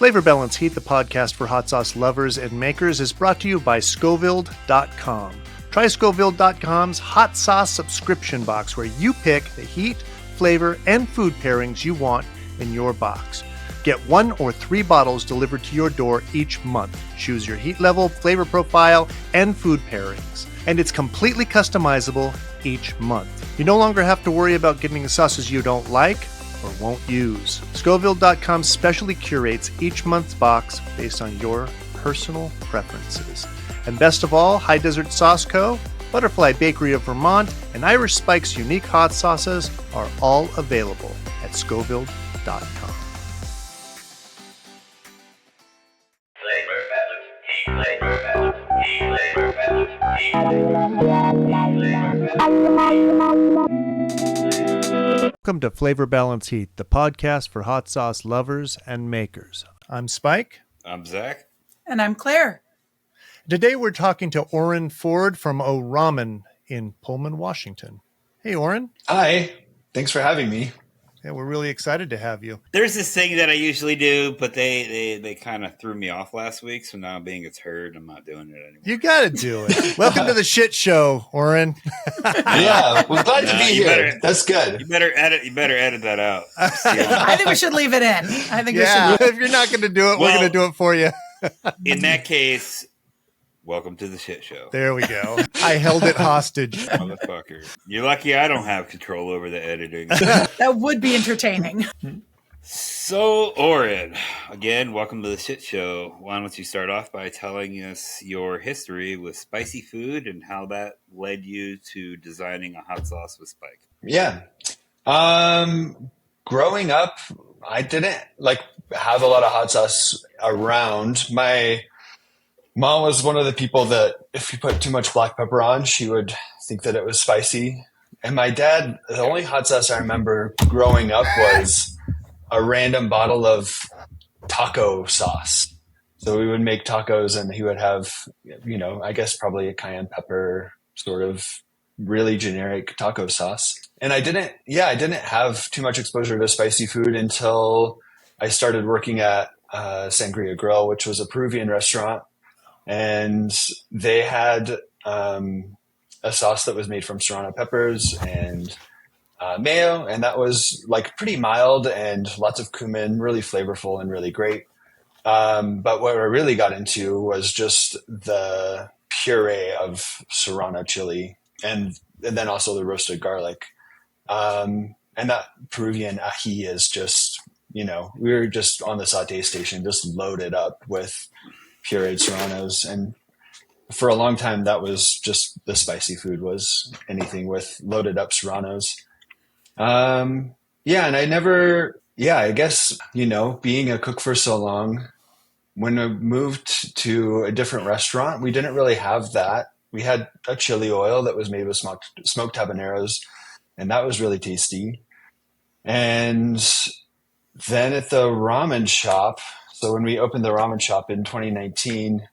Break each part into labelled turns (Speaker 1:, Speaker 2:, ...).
Speaker 1: Flavor Balance Heat, the podcast for hot sauce lovers and makers, is brought to you by Scoville.com. Try Scoville.com's hot sauce subscription box, where you pick the heat, flavor, and food pairings you want in your box. Get 1 or 3 bottles delivered to your door each month. Choose your heat level, flavor profile, and food pairings. And it's completely customizable each month. You no longer have to worry about getting sauces you don't like or won't use. Scoville.com specially curates each month's box based on your personal preferences. And best of all, High Desert Sauce Co., Butterfly Bakery of Vermont, and Irish Spike's unique hot sauces are all available at Scoville.com. Welcome to Flavor Balance Heat, the podcast for hot sauce lovers and makers. I'm Spike.
Speaker 2: I'm Zac.
Speaker 3: And I'm Claire.
Speaker 1: Today we're talking to Orin Ford from O-Ramen in Pullman, Washington. Hey, Orin.
Speaker 4: Hi. Thanks for having me.
Speaker 1: Yeah, we're really excited to have you.
Speaker 2: There's this thing that I usually do, but they kind of threw me off last week, so now being it's heard, I'm not doing it anymore.
Speaker 1: You got to do it. Welcome to the shit show, Orin.
Speaker 4: Yeah, we're glad to be here. That's good.
Speaker 2: You better edit that out.
Speaker 3: I think we should leave it in.
Speaker 1: If you're not going to do it, we're going to do it for you.
Speaker 2: In that case, welcome to the shit show.
Speaker 1: There we go. I held it hostage.
Speaker 2: Motherfucker. You're lucky I don't have control over the editing.
Speaker 3: That would be entertaining.
Speaker 2: So, Orin, again, welcome to the shit show. Why don't you start off by telling us your history with spicy food and how that led you to designing a hot sauce with Spike?
Speaker 4: Yeah. Growing up, I didn't have a lot of hot sauce around. My Mom was one of the people that if you put too much black pepper on, she would think that it was spicy. And my dad, the only hot sauce I remember growing up was a random bottle of taco sauce. So we would make tacos and he would have, I guess probably a cayenne pepper sort of really generic taco sauce. And I didn't have too much exposure to spicy food until I started working at Sangria Grill, which was a Peruvian restaurant. And they had a sauce that was made from serrano peppers and mayo, and that was pretty mild and lots of cumin, really flavorful and really great. But what I really got into was just the puree of serrano chili and then also the roasted garlic. And that Peruvian ají is just, we were just on the saute station, just loaded up with pureed serranos, and for a long time that was just the spicy food, was anything with loaded up serranos. And I guess being a cook for so long, when I moved to a different restaurant, we didn't really have that. We had a chili oil that was made with smoked habaneros, and that was really tasty. And then at the ramen shop, so when we opened the ramen shop in 2019,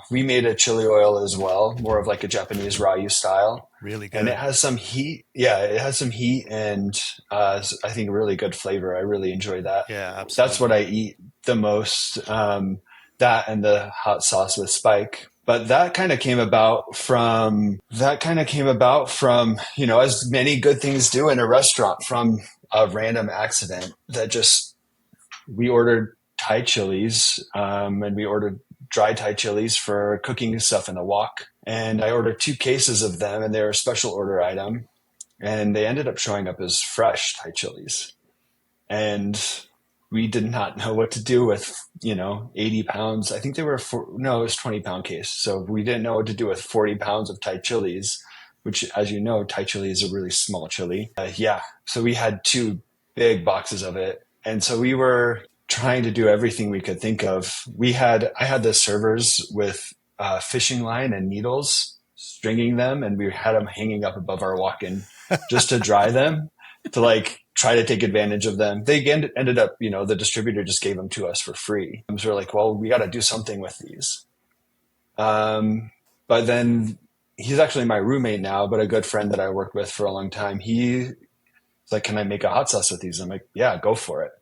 Speaker 4: we made a chili oil as well, more of like a Japanese ryu style.
Speaker 1: Really good.
Speaker 4: And it has some heat. Yeah, it has some heat and I think really good flavor. I really enjoy that.
Speaker 1: Yeah, absolutely.
Speaker 4: That's what I eat the most, that and the hot sauce with Spike. But that kind of came about from, as many good things do in a restaurant, from a random accident that we ordered Thai chilies, and we ordered dry Thai chilies for cooking stuff in the wok. And I ordered 2 cases of them, and they were a special order item. And they ended up showing up as fresh Thai chilies. And we did not know what to do with, 80 pounds. I think they were, it was 20-pound case. So we didn't know what to do with 40 pounds of Thai chilies, which, as you know, Thai chili is a really small chili. So we had 2 big boxes of it. And so we were trying to do everything we could think of. I had the servers with fishing line and needles, stringing them, and we had them hanging up above our walk-in just to dry them, to try to take advantage of them. They ended up, the distributor just gave them to us for free. So we're like, well, we got to do something with these. But then he's actually my roommate now, but a good friend that I worked with for a long time. He's like, can I make a hot sauce with these? I'm like, yeah, go for it.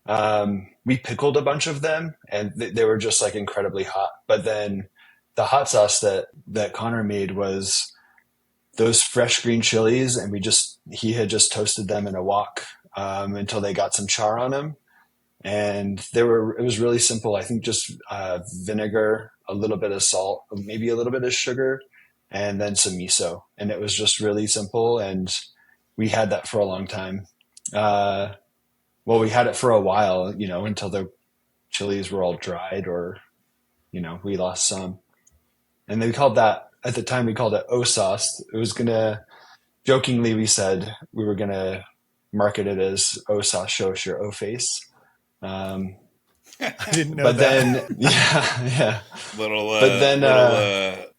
Speaker 4: We pickled a bunch of them, and they were just like incredibly hot. But then the hot sauce that Connor made was those fresh green chilies, and he had just toasted them in a wok until they got some char on them. And it was really simple. I think just vinegar, a little bit of salt, maybe a little bit of sugar, and then some miso. And it was just really simple. And we had that for a long time. Well, we had it for a while, until the chilies were all dried or, we lost some. And at the time we called it O-sauce. It was jokingly, we said we were going to market it as O-sauce, show us your O-face.
Speaker 1: I didn't know
Speaker 4: but
Speaker 1: that.
Speaker 4: Then, yeah.
Speaker 2: Little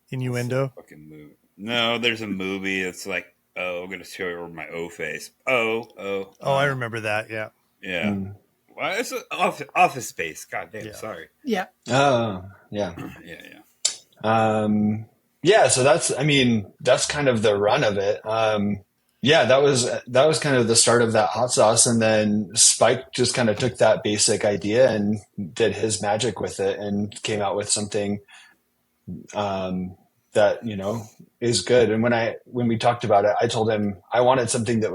Speaker 1: Innuendo.
Speaker 2: Fucking movie. No, there's a movie. It's like, I'm going to show you my O-face. Oh,
Speaker 1: I remember that. Yeah.
Speaker 2: Yeah. Well, it's Office Space. God damn, sorry.
Speaker 3: Yeah.
Speaker 4: Oh, yeah.
Speaker 2: Yeah.
Speaker 4: Yeah. So that's kind of the run of it. That was kind of the start of that hot sauce. And then Spike just kind of took that basic idea and did his magic with it and came out with something, that, is good. And when we talked about it, I told him I wanted something that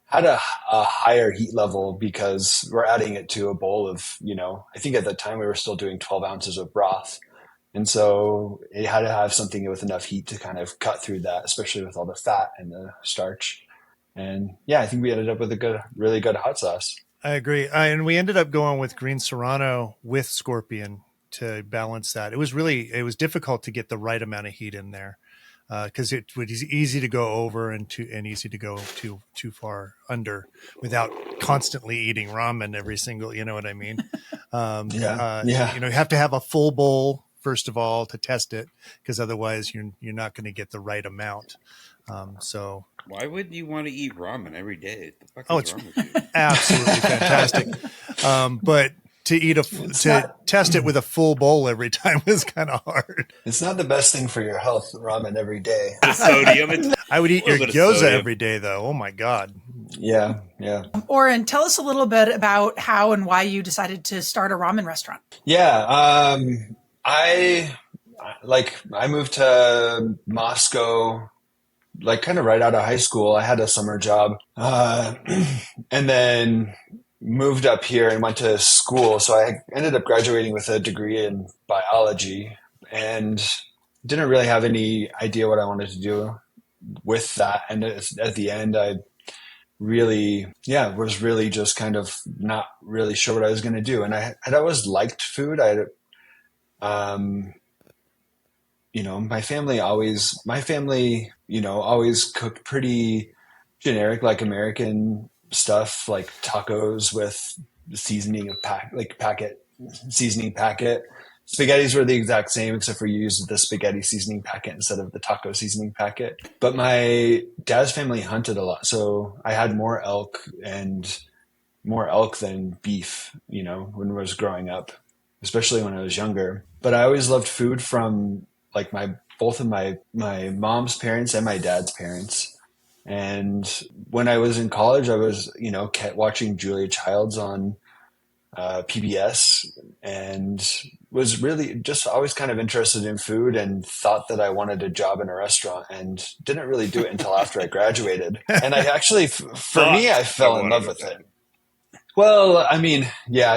Speaker 4: had a higher heat level because we're adding it to a bowl of, I think at the time we were still doing 12 ounces of broth. And so it had to have something with enough heat to kind of cut through that, especially with all the fat and the starch. And I think we ended up with a really good hot sauce.
Speaker 1: I agree. And we ended up going with green serrano with scorpion to balance that. It was difficult to get the right amount of heat in there. Because it was easy to go over and easy to go too far under without constantly eating ramen every single, you know what I mean? You have to have a full bowl first of all to test it, because otherwise you're not going to get the right amount. So
Speaker 2: why wouldn't you want to eat ramen every day? The fuck is
Speaker 1: it's
Speaker 2: wrong with you?
Speaker 1: absolutely fantastic. But to test it with a full bowl every time was kind of hard.
Speaker 4: It's not the best thing for your health, ramen every day.
Speaker 2: The sodium.
Speaker 1: I would eat your gyoza every day, though. Oh my God.
Speaker 4: Yeah.
Speaker 3: Orin, tell us a little bit about how and why you decided to start a ramen restaurant.
Speaker 4: Yeah. I moved to Moscow, like kind of right out of high school. I had a summer job, and then moved up here and went to school. So I ended up graduating with a degree in biology and didn't really have any idea what I wanted to do with that. And at the end, I really, was really just kind of not really sure what I was going to do. And I had always liked food. My family always cooked pretty generic, like American stuff, like tacos with seasoning of packet seasoning packet. Spaghettis were the exact same, except for you used the spaghetti seasoning packet instead of the taco seasoning packet. But my dad's family hunted a lot, so I had more elk than beef, when I was growing up, especially when I was younger. But I always loved food from like both of my mom's parents and my dad's parents. And when I was in college, I was, kept watching Julia Childs on PBS and was really just always kind of interested in food and thought that I wanted a job in a restaurant and didn't really do it until after I graduated. And I actually, I fell in love with it. Well,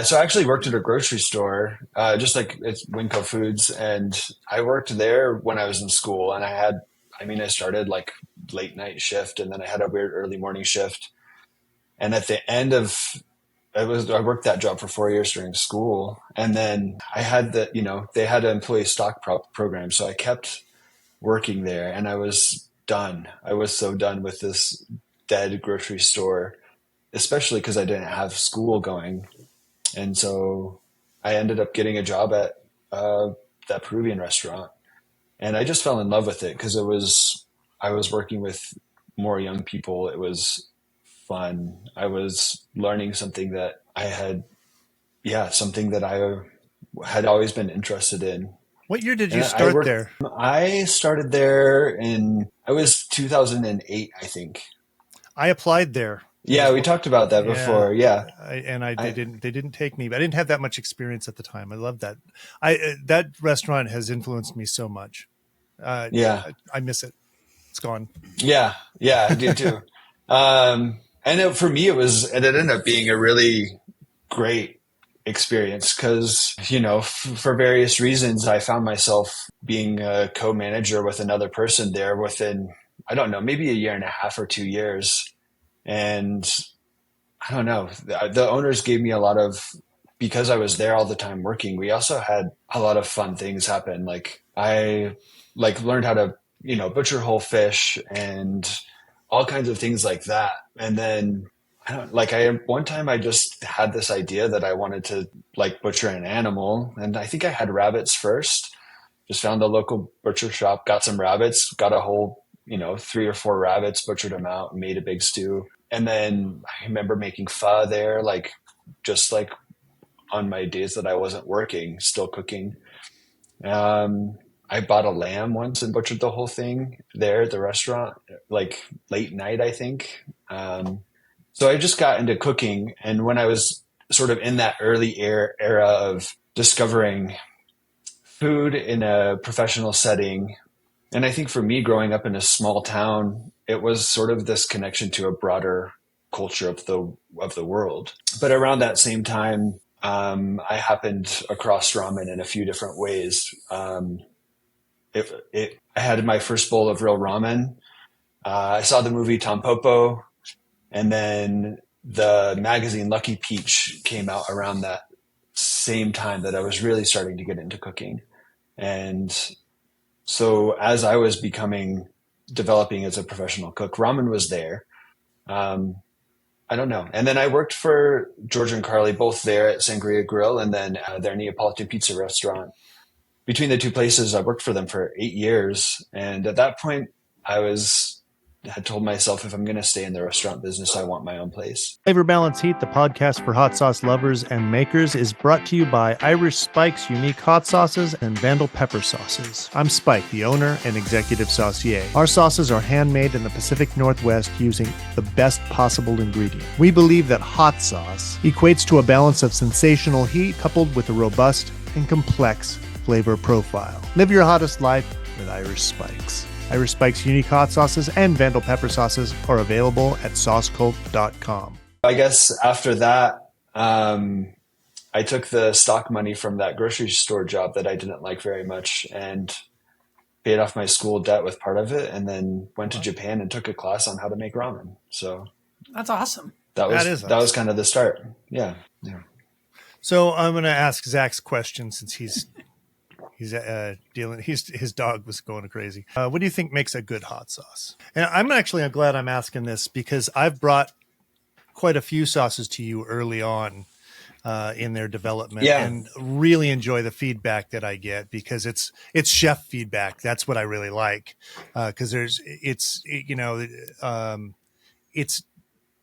Speaker 4: so I actually worked at a grocery store, just like it's Winco Foods. And I worked there when I was in school, and I started like late night shift, and then I had a weird early morning shift. And at the end of I worked that job for 4 years during school. And then I had they had an employee stock program. So I kept working there, and I was done. I was so done with this dead grocery store, especially because I didn't have school going. And so I ended up getting a job at that Peruvian restaurant. And I just fell in love with it because I was working with more young people. It was fun. I was learning something that I had always been interested in.
Speaker 1: What year did you start there?
Speaker 4: I started there it was 2008, I think.
Speaker 1: I applied there
Speaker 4: Yeah, we talked about that before. Yeah.
Speaker 1: They didn't take me. I didn't have that much experience at the time. I love that. That restaurant has influenced me so much.
Speaker 4: Yeah.
Speaker 1: I miss it. It's gone.
Speaker 4: Yeah. Yeah, I do too. For me, it ended up being a really great experience because, for various reasons, I found myself being a co-manager with another person there within, I don't know, maybe a year and a half or 2 years. And I don't know, the owners gave me because I was there all the time working, we also had a lot of fun things happen. Like I learned how to, butcher whole fish and all kinds of things like that. And then one time I just had this idea that I wanted to butcher an animal. And I think I had rabbits first, just found the local butcher shop, got some rabbits, got a whole, 3 or 4 rabbits, butchered them out, made a big stew. And then I remember making pho there, just on my days that I wasn't working, still cooking. I bought a lamb once and butchered the whole thing there at the restaurant, late night, I think. So I just got into cooking. And when I was sort of in that early era of discovering food in a professional setting, and I think for me, growing up in a small town, it was sort of this connection to a broader culture of the world. But around that same time, I happened across ramen in a few different ways. I had my first bowl of real ramen. I saw the movie Tampopo, and then the magazine Lucky Peach came out around that same time that I was really starting to get into cooking. And so as I was developing as a professional cook, ramen was there. I don't know. And then I worked for George and Carly, both there at Sangria Grill and then their Neapolitan pizza restaurant. Between the two places, I worked for them for 8 years. And at that point, had told myself, if I'm going to stay in the restaurant business, I want my own place.
Speaker 1: Flavor Balance Heat, the podcast for hot sauce lovers and makers, is brought to you by Irish Spike's unique hot sauces and Vandal pepper sauces. I'm Spike, the owner and executive saucier. Our sauces are handmade in the Pacific Northwest using the best possible ingredient. We believe that hot sauce equates to a balance of sensational heat coupled with a robust and complex flavor profile. Live your hottest life with Irish Spikes. Irish Spike's unique hot sauces and Vandal pepper sauces are available at saucecult.com.
Speaker 4: I guess after that, I took the stock money from that grocery store job that I didn't like very much and paid off my school debt with part of it, and then went to Japan and took a class on how to make ramen. So
Speaker 3: that's awesome.
Speaker 4: That was kind of the start. Yeah.
Speaker 1: So I'm going to ask Zach's question since he's his dog was going crazy. What do you think makes a good hot sauce? And I'm glad I'm asking this because I've brought quite a few sauces to you early on in their development, and really enjoy the feedback that I get because it's chef feedback. That's what I really like because it's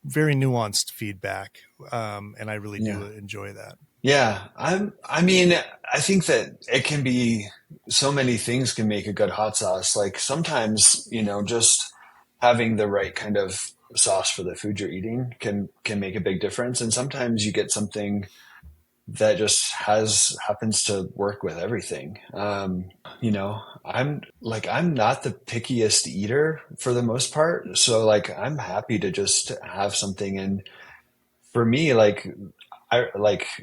Speaker 1: very nuanced feedback, and I really do enjoy that.
Speaker 4: Yeah, I think that it can be so many things can make a good hot sauce. Like sometimes, just having the right kind of sauce for the food you're eating can make a big difference. And sometimes you get something that just happens to work with everything. I'm not the pickiest eater for the most part. So I'm happy to just have something. And for me,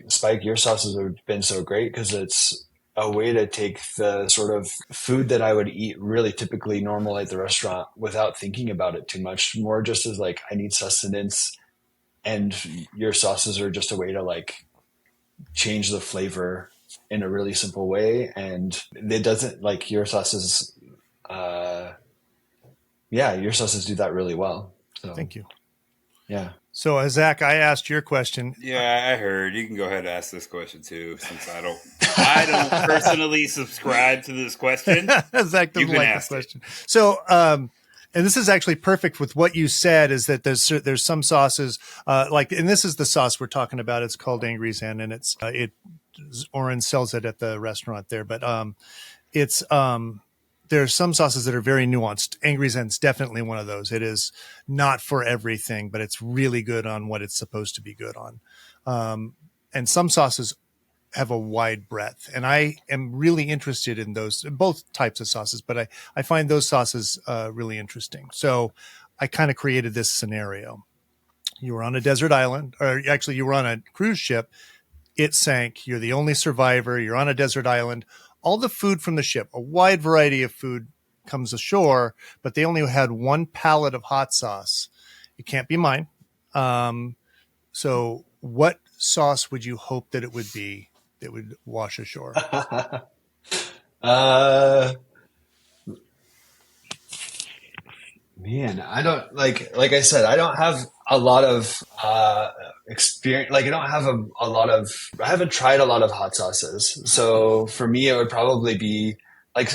Speaker 4: Spike, your sauces have been so great because it's a way to take the sort of food that I would eat really typically normally at the restaurant without thinking about it too much, more just as I need sustenance, and your sauces are just a way to change the flavor in a really simple way. And it doesn't your sauces, your sauces do that really well. So,
Speaker 1: thank you.
Speaker 4: Yeah.
Speaker 1: So, Zach, I asked your question.
Speaker 2: Yeah, I heard. You can go ahead and ask this question too, since I don't personally subscribe to this question.
Speaker 1: Zach doesn't like this question. So, and this is actually perfect with what you said, is that there's some sauces and this is the sauce we're talking about. It's called Angry Zen, and Orin sells it at the restaurant there, but there's some sauces that are very nuanced. Angry Zen's definitely one of those. It is not for everything, but it's really good on what it's supposed to be good on. And some sauces have a wide breadth, and I am really interested in those, both types of sauces, but I find those sauces really interesting. So I kind of created this scenario. You were on a desert island, or actually you were on a cruise ship. It sank. You're the only survivor. You're on a desert island. All the food from the ship, a wide variety of food, comes ashore, but they only had one pallet of hot sauce. It can't be mine. So what sauce would you hope that it would be that would wash ashore?
Speaker 4: Man, I don't like I said, I don't have a lot of experience. Like I don't have I haven't tried a lot of hot sauces. So for me, it would probably be like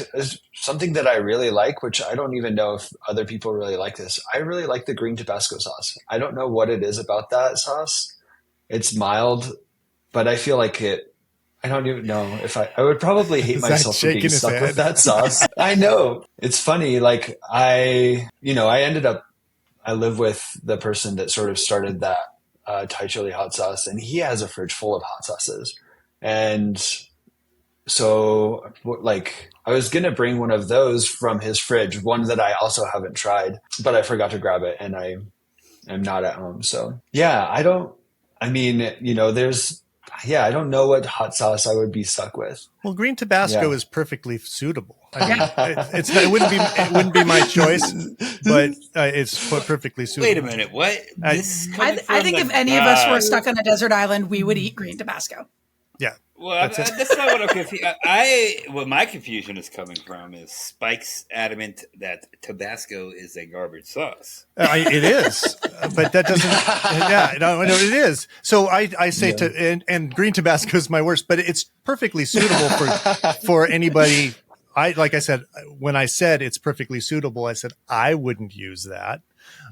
Speaker 4: something that I really like, which I don't even know if other people really like this. I really like the green Tabasco sauce. I don't know what it is about that sauce. It's mild, but I feel like I don't even know if I would probably hate myself for being stuck with that sauce. I know. It's funny. Like I live with the person that sort of started that Thai chili hot sauce, and he has a fridge full of hot sauces. And so like I was going to bring one of those from his fridge, one that I also haven't tried, but I forgot to grab it and I am not at home. So yeah, I don't know what hot sauce I would be stuck with.
Speaker 1: Well, green Tabasco is perfectly suitable. I mean, it wouldn't be my choice, but it's perfectly suitable.
Speaker 2: Wait a minute, what?
Speaker 3: I think if any of us were stuck on a desert island, we would eat green Tabasco.
Speaker 1: Yeah.
Speaker 2: Well, that's not what I'm confused. What my confusion is coming from is Spike's adamant that Tabasco is a garbage sauce.
Speaker 1: It is, but that doesn't. Yeah, no, it is. So I say and green Tabasco is my worst, but it's perfectly suitable for anybody. Like I said, when I said it's perfectly suitable, I said I wouldn't use that.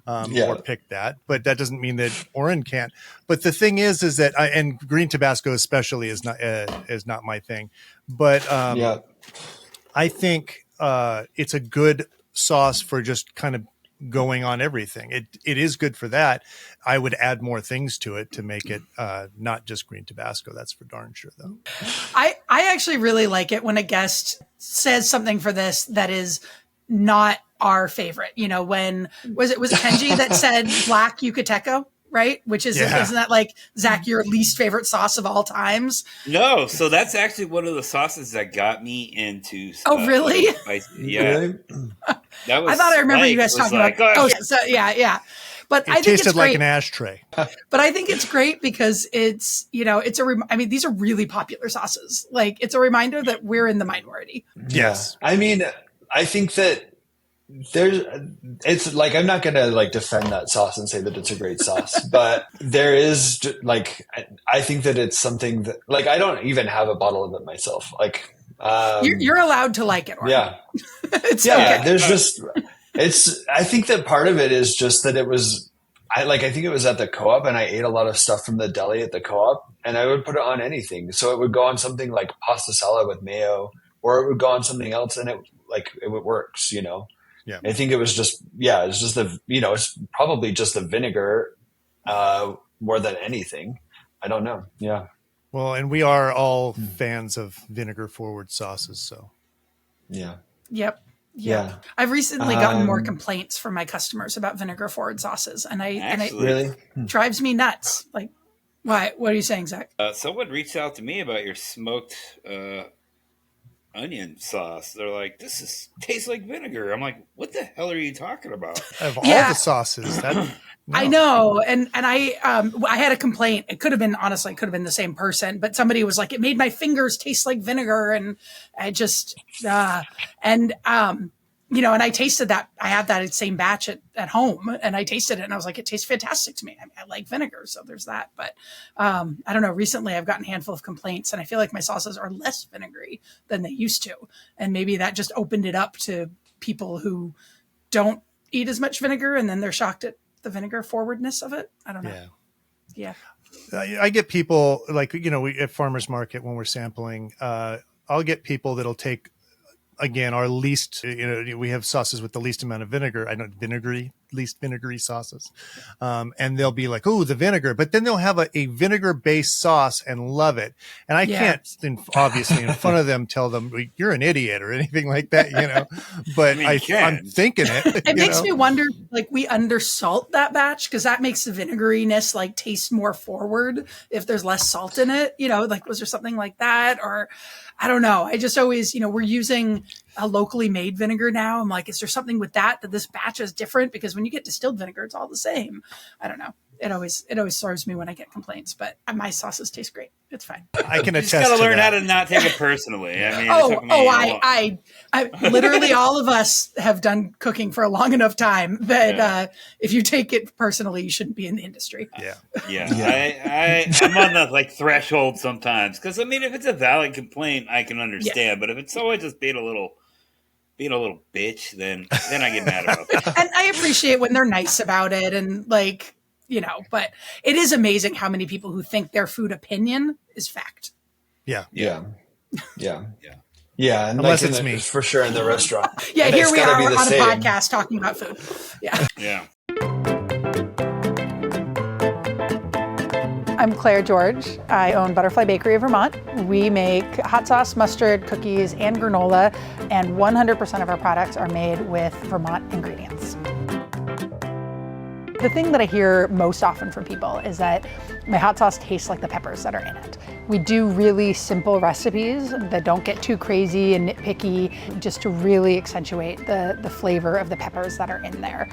Speaker 1: Or pick that, but that doesn't mean that Orin can't. But the thing is that and green Tabasco especially is not my thing. But I think it's a good sauce for just kind of going on everything. It is good for that. I would add more things to it to make it not just green Tabasco. That's for darn sure, though.
Speaker 3: I actually really like it when a guest says something for this that is not our favorite. You know, when was it Kenji that said black yucateco, right? Which is isn't that like, Zach, your least favorite sauce of all times?
Speaker 2: No, so that's actually one of the sauces that got me into
Speaker 3: Oh, really?
Speaker 2: Yeah.
Speaker 4: Really?
Speaker 2: That was
Speaker 3: I thought I remember you guys talking about. Oh, yeah, so yeah. But I think
Speaker 1: tasted
Speaker 3: it's
Speaker 1: like
Speaker 3: great.
Speaker 1: an ashtray.
Speaker 3: But I think it's great because it's, I mean, these are really popular sauces. Like, it's a reminder that we're in the minority.
Speaker 1: Yes.
Speaker 4: I mean, I think that it's like, I'm not going to like defend that sauce and say that it's a great sauce, but there is like, I think that it's something that like, I don't even have a bottle of it myself. Like,
Speaker 3: you're allowed to like it. Orin.
Speaker 4: Yeah.
Speaker 3: It's
Speaker 4: yeah.
Speaker 3: okay.
Speaker 4: I think that part of it is just that I think it was at the co-op and I ate a lot of stuff from the deli at the co-op and I would put it on anything. So it would go on something like pasta salad with mayo, or it would go on something else and it works, you know?
Speaker 1: Yeah.
Speaker 4: I think it was just, it's probably just the vinegar more than anything. I don't know. Yeah.
Speaker 1: Well, and we are all fans of vinegar forward sauces. So.
Speaker 4: Yeah.
Speaker 3: Yep.
Speaker 4: Yeah.
Speaker 3: I've recently gotten more complaints from my customers about vinegar forward sauces, and it
Speaker 4: really
Speaker 3: drives me nuts. Like, why? What are you saying, Zach?
Speaker 2: Someone reached out to me about your smoked onion sauce. They're like, tastes like vinegar. I'm like, what the hell are you talking about?
Speaker 1: Of all the sauces,
Speaker 3: I know. And I had a complaint. It could have been the same person, but somebody was like, it made my fingers taste like vinegar. And I just, and I tasted that. I had that same batch at home and I tasted it and I was like, it tastes fantastic to me. I like vinegar. So there's that. But I don't know. Recently I've gotten a handful of complaints and I feel like my sauces are less vinegary than they used to. And maybe that just opened it up to people who don't eat as much vinegar and then they're shocked at the vinegar forwardness of it. I don't know. Yeah.
Speaker 1: I get people like, we at farmers market when we're sampling, I'll get people that'll take again, our least, we have sauces with the least amount of vinegar. I don't least vinegary sauces. And they'll be like, oh, the vinegar, but then they'll have a vinegar based sauce and love it. And I can't obviously in front of them tell them you're an idiot or anything like that, but I'm thinking it.
Speaker 3: It makes me wonder, like, we undersalt that batch because that makes the vinegariness like taste more forward if there's less salt in it, like was there something like that? Or I don't know. I just always, we're using a locally made vinegar now. I'm like, is there something with that this batch is different? Because when you get distilled vinegar, it's all the same. I don't know. It always serves me when I get complaints, but my sauces taste great. It's fine.
Speaker 1: I can attest.
Speaker 2: You just got to learn
Speaker 1: that.
Speaker 2: how to not take it personally. I mean,
Speaker 3: I literally all of us have done cooking for a long enough time that if you take it personally, you shouldn't be in the industry.
Speaker 2: I'm on the threshold sometimes because I mean, if it's a valid complaint, I can understand. But if it's someone just being a little bitch, then I get mad about it.
Speaker 3: And I appreciate when they're nice about it and but it is amazing how many people who think their food opinion is fact.
Speaker 4: Yeah. And
Speaker 1: unless it's me,
Speaker 4: for sure in the restaurant.
Speaker 3: Here we are on a podcast talking about food.
Speaker 2: Yeah.
Speaker 5: I'm Claire George. I own Butterfly Bakery of Vermont. We make hot sauce, mustard, cookies, and granola, and 100% of our products are made with Vermont ingredients. The thing that I hear most often from people is that my hot sauce tastes like the peppers that are in it. We do really simple recipes that don't get too crazy and nitpicky, just to really accentuate the flavor of the peppers that are in there.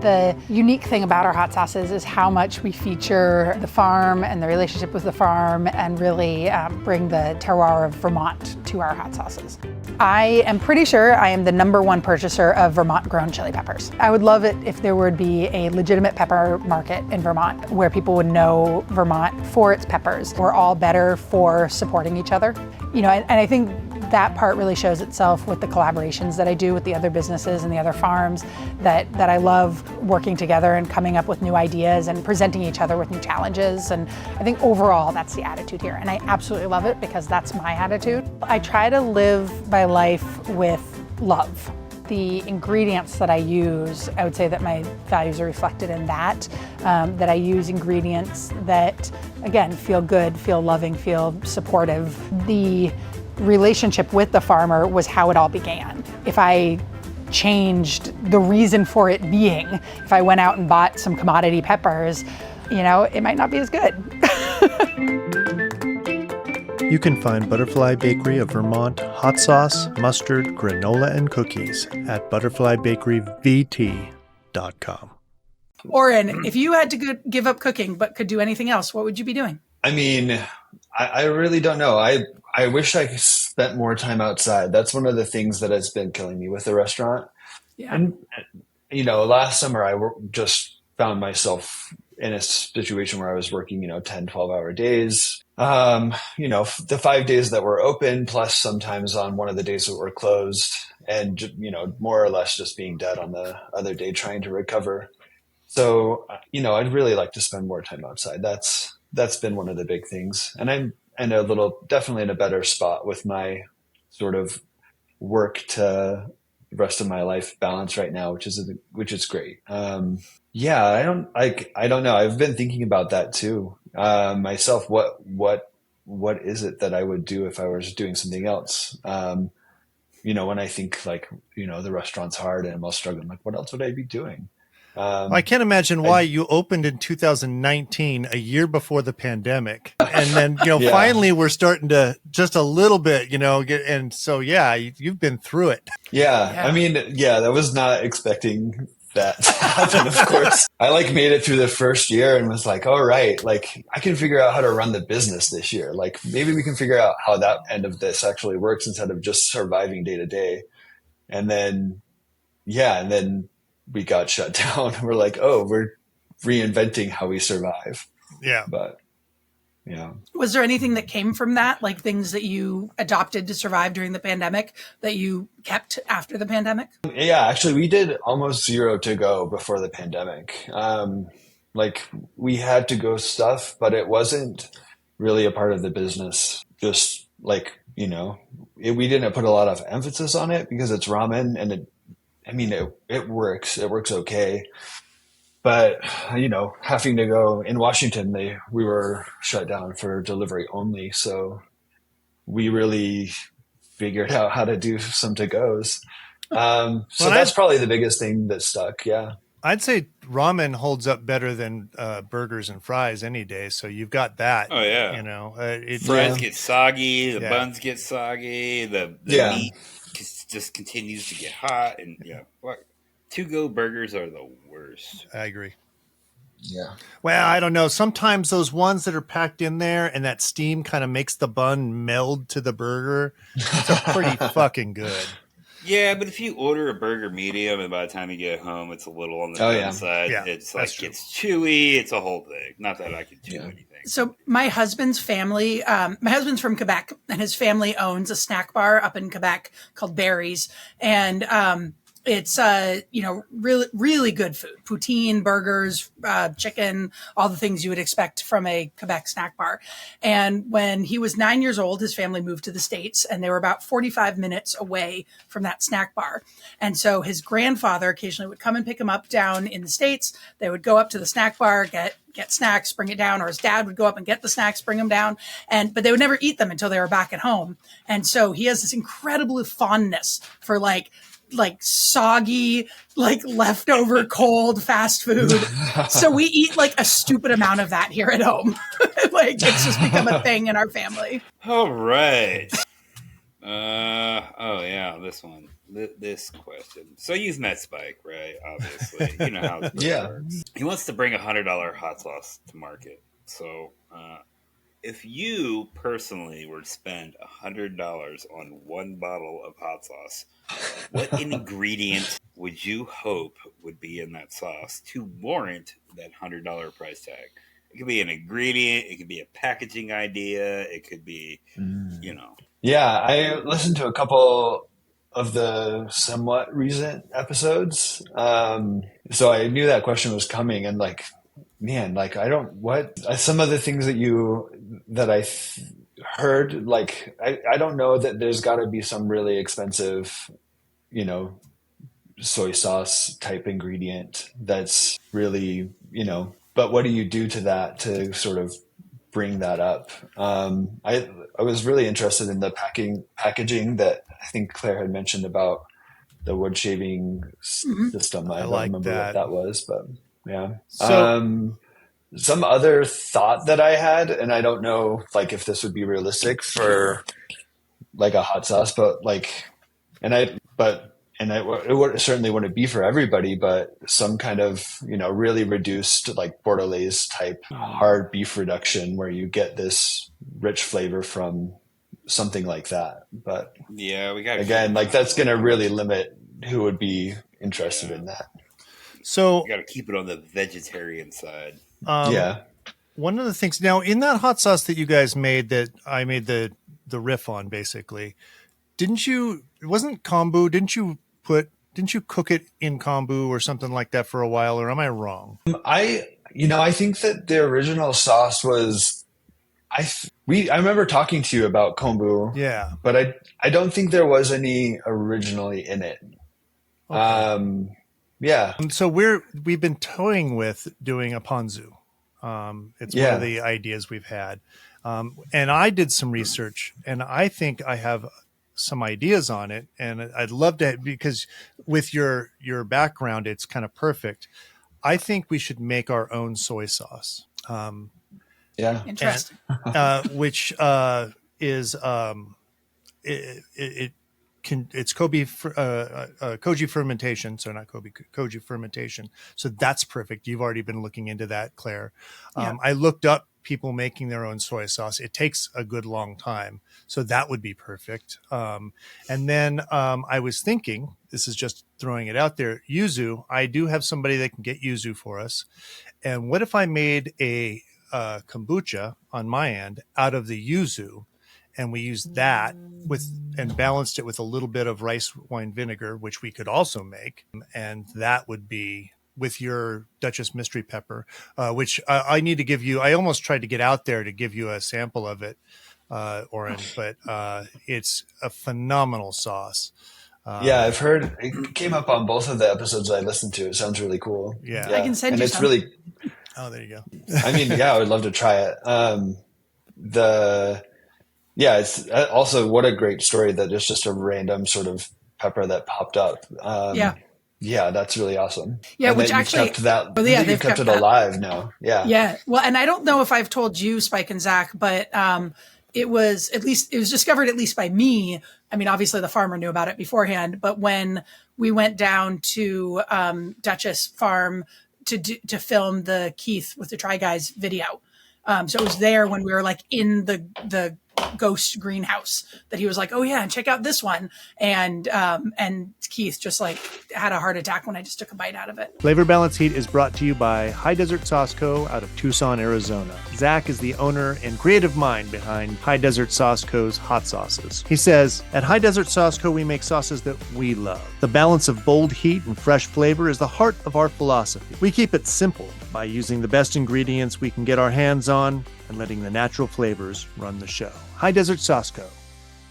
Speaker 5: The unique thing about our hot sauces is how much we feature the farm and the relationship with the farm and really bring the terroir of Vermont to our hot sauces. I am pretty sure I am the #1 purchaser of Vermont grown chili peppers. I would love it if there would be a legitimate pepper market in Vermont where people would know Vermont for its peppers. We're all better for supporting each other. And I think that part really shows itself with the collaborations that I do with the other businesses and the other farms, that I love working together and coming up with new ideas and presenting each other with new challenges. And I think overall that's the attitude here. And I absolutely love it because that's my attitude. I try to live my life with love. The ingredients that I use, I would say that my values are reflected in that I use ingredients that, again, feel good, feel loving, feel supportive. The relationship with the farmer was how it all began. If I changed the reason for it being, if I went out and bought some commodity peppers, it might not be as good.
Speaker 1: You can find Butterfly Bakery of Vermont hot sauce, mustard, granola, and cookies at butterflybakeryvt.com.
Speaker 3: Orin, if you had to give up cooking but could do anything else, what would you be doing?
Speaker 4: I mean, I really don't know. I wish I spent more time outside. That's one of the things that has been killing me with the restaurant.
Speaker 3: Yeah.
Speaker 4: And, last summer I just found myself in a situation where I was working, 10, 12-hour days. The 5 days that were open, plus sometimes on one of the days that were closed, and, more or less just being dead on the other day trying to recover. So, I'd really like to spend more time outside. That's been one of the big things. And I'm definitely in a better spot with my sort of work to the rest of my life balance right now, which is great. I don't know. I've been thinking about that too. Myself, what is it that I would do if I was doing something else? When I think the restaurant's hard and I'm all struggling, like, what else would I be doing?
Speaker 1: I can't imagine why you opened in 2019, a year before the pandemic. And then, finally we're starting to just a little bit, and so, you've been through it.
Speaker 4: Yeah. I mean, that was not expecting that to happen, of course. I made it through the first year and was like, all right, I can figure out how to run the business this year. Maybe we can figure out how that end of this actually works instead of just surviving day to day. And then, we got shut down. We're like, oh, we're reinventing how we survive.
Speaker 1: Yeah.
Speaker 4: But yeah.
Speaker 3: Was there anything that came from that? Like things that you adopted to survive during the pandemic that you kept after the pandemic?
Speaker 4: Yeah, actually we did almost zero to go before the pandemic. We had to go stuff, but it wasn't really a part of the business. Just, like, you know, we didn't put a lot of emphasis on it because it's ramen, and it works. It works okay. But, you know, having to go in Washington, we were shut down for delivery only. So we really figured out how to do some to-goes. So that's probably the biggest thing that stuck. Yeah.
Speaker 1: I'd say ramen holds up better than burgers and fries any day. So you've got that.
Speaker 2: Oh yeah,
Speaker 1: you know,
Speaker 2: fries get soggy, the buns get soggy, the meat just continues to get hot, and to-go burgers are the worst.
Speaker 1: I agree.
Speaker 4: Yeah.
Speaker 1: Well, I don't know. Sometimes those ones that are packed in there and that steam kind of makes the bun meld to the burger. It's pretty fucking good.
Speaker 2: Yeah, but if you order a burger medium and by the time you get home, it's a little on the thin side.
Speaker 1: Yeah,
Speaker 2: it's like it's chewy. It's a whole thing. Not that I can chew anything.
Speaker 3: So my husband's family, my husband's from Quebec, and his family owns a snack bar up in Quebec called Barry's, and it's really really good food: poutine, burgers, chicken, all the things you would expect from a Quebec snack bar. And when he was 9 years old, his family moved to the States, and they were about 45 minutes away from that snack bar. And so his grandfather occasionally would come and pick him up down in the States. They would go up to the snack bar, get snacks, bring it down, or his dad would go up and get the snacks, bring them down. But they would never eat them until they were back at home. And so he has this incredible fondness for like soggy, like leftover cold fast food. So we eat like a stupid amount of that here at home. Like it's just become a thing in our family.
Speaker 2: All right. This one. This question. So you've met Spike, right? Obviously. You know how it works. He wants to bring $100 hot sauce to market. So if you personally were to spend $100 on one bottle of hot sauce, what ingredient would you hope would be in that sauce to warrant that $100 price tag? It could be an ingredient. It could be a packaging idea. It could be,
Speaker 4: Yeah, I listened to a couple of the somewhat recent episodes. So I knew that question was coming, and like, man, like some of the things that I heard, like, I don't know that there's got to be some really expensive, soy sauce type ingredient that's really, but what do you do to that to sort of bring that up? I was really interested in the packaging that I think Claire had mentioned about the wood shaving system. I don't remember what that was, but yeah. So, some other thought that I had, and I don't know like if this would be realistic for like a hot sauce, but like, it certainly wouldn't be for everybody, but some kind of, really reduced like Bordelaise type hard beef reduction where you get this rich flavor from something like that. But
Speaker 2: yeah, we got
Speaker 4: again, like that's going to really limit who would be interested in that.
Speaker 1: So
Speaker 2: you got to keep it on the vegetarian side.
Speaker 1: One of the things now in that hot sauce that you guys made that I made the riff on, basically, it wasn't kombu. Didn't you cook it in kombu or something like that for a while, or am I wrong?
Speaker 4: I think that the original sauce was, I remember talking to you about kombu.
Speaker 1: Yeah.
Speaker 4: But I don't think there was any originally in it. Okay. Yeah.
Speaker 1: So we've been toying with doing a ponzu. It's one of the ideas we've had. And I did some research, and I think I have some ideas on it. And I'd love to, because with your background, it's kind of perfect. I think we should make our own soy sauce.
Speaker 3: Interesting.
Speaker 1: Which is it's koji fermentation, so not koji fermentation. So that's perfect. You've already been looking into that, Claire. I looked up people making their own soy sauce. It takes a good long time, so that would be perfect. And then I was thinking, this is just throwing it out there, yuzu. I do have somebody that can get yuzu for us. And what if I made a kombucha on my end out of the yuzu? And we used that and balanced it with a little bit of rice wine vinegar, which we could also make. And that would be with your Duchess mystery pepper, which I need to give you. I almost tried to get out there to give you a sample of it, Orin, but it's a phenomenal sauce.
Speaker 4: Yeah, I've heard it came up on both of the episodes I listened to. It sounds really cool.
Speaker 1: Yeah.
Speaker 3: I can send
Speaker 4: and
Speaker 3: you
Speaker 4: it's
Speaker 3: some.
Speaker 4: really.
Speaker 1: Oh, there you go.
Speaker 4: I mean, yeah, I would love to try it. It's also what a great story that it's just a random sort of pepper that popped up. Yeah, that's really awesome.
Speaker 3: Yeah,
Speaker 4: and
Speaker 3: which
Speaker 4: that
Speaker 3: actually,
Speaker 4: you've kept that.
Speaker 3: they've
Speaker 4: You've kept it
Speaker 3: that
Speaker 4: alive now. Yeah.
Speaker 3: Yeah. Well, and I don't know if I've told you, Spike and Zac, but it was discovered at least by me. I mean, obviously the farmer knew about it beforehand, but when we went down to Duchess Farm to film the Keith with the Try Guys video. So it was there when we were like in the ghost greenhouse that he was like, oh yeah, and check out this one. And Keith just like had a heart attack when I just took a bite out of it.
Speaker 1: Flavor Balance Heat is brought to you by High Desert Sauce Co. out of Tucson, Arizona. Zac is the owner and creative mind behind High Desert Sauce Co.'s hot sauces. He says, at High Desert Sauce Co. we make sauces that we love. The balance of bold heat and fresh flavor is the heart of our philosophy. We keep it simple by using the best ingredients we can get our hands on and letting the natural flavors run the show. High Desert Sauce Co.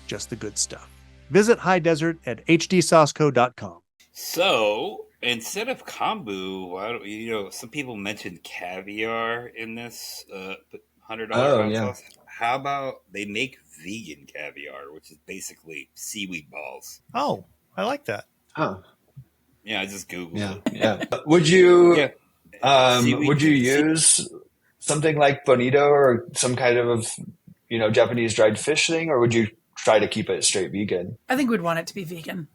Speaker 1: Just the good stuff. Visit High Desert at hdsauceco.com.
Speaker 2: So instead of kombu, some people mentioned caviar in this $100 hot sauce. How about they make vegan caviar, which is basically seaweed balls?
Speaker 1: Oh, I like that.
Speaker 4: Oh,
Speaker 2: yeah, I just Googled it.
Speaker 4: Yeah. Would you use something like bonito or some kind of Japanese dried fish thing, or would you try to keep it straight vegan?
Speaker 3: I think we'd want it to be vegan.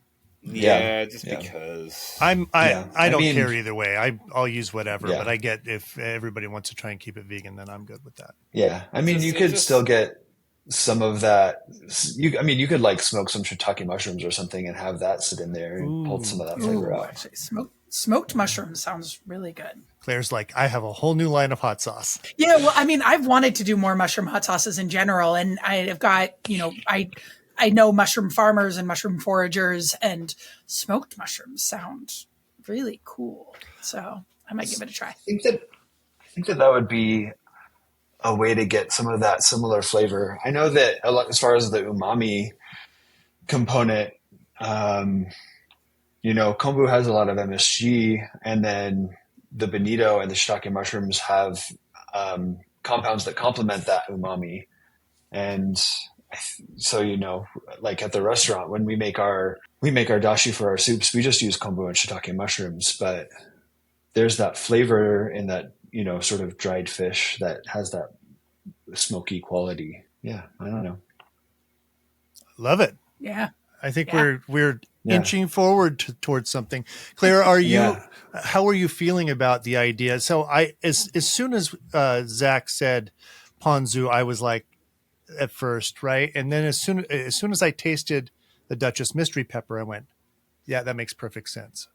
Speaker 2: Yeah, because
Speaker 1: I don't care either way. I'll use whatever, but I get if everybody wants to try and keep it vegan, then I'm good with that.
Speaker 4: Yeah, I mean, you could still get some of that. You could like smoke some shiitake mushrooms or something and have that sit in there and pull some of that flavor out.
Speaker 3: Actually, smoked mushrooms sounds really good.
Speaker 1: Claire's like, I have a whole new line of hot sauce.
Speaker 3: Yeah, well, I mean, I've wanted to do more mushroom hot sauces in general, and I've got, I know mushroom farmers and mushroom foragers, and smoked mushrooms sound really cool. So I might give it a try.
Speaker 4: I think that would be a way to get some of that similar flavor. I know that as far as the umami component, kombu has a lot of MSG, and then the bonito and the shiitake mushrooms have compounds that complement that umami. And so, like at the restaurant, when we make our dashi for our soups, we just use kombu and shiitake mushrooms, but there's that flavor in that, sort of dried fish that has that smoky quality. Yeah. I don't know.
Speaker 1: Love it.
Speaker 3: Yeah.
Speaker 1: I think we're inching forward towards something. Claire, how are you feeling about the idea? So as soon as Zac said ponzu, I was like, at first, right? And then as soon as I tasted the Duchess mystery pepper, I went, yeah, that makes perfect sense.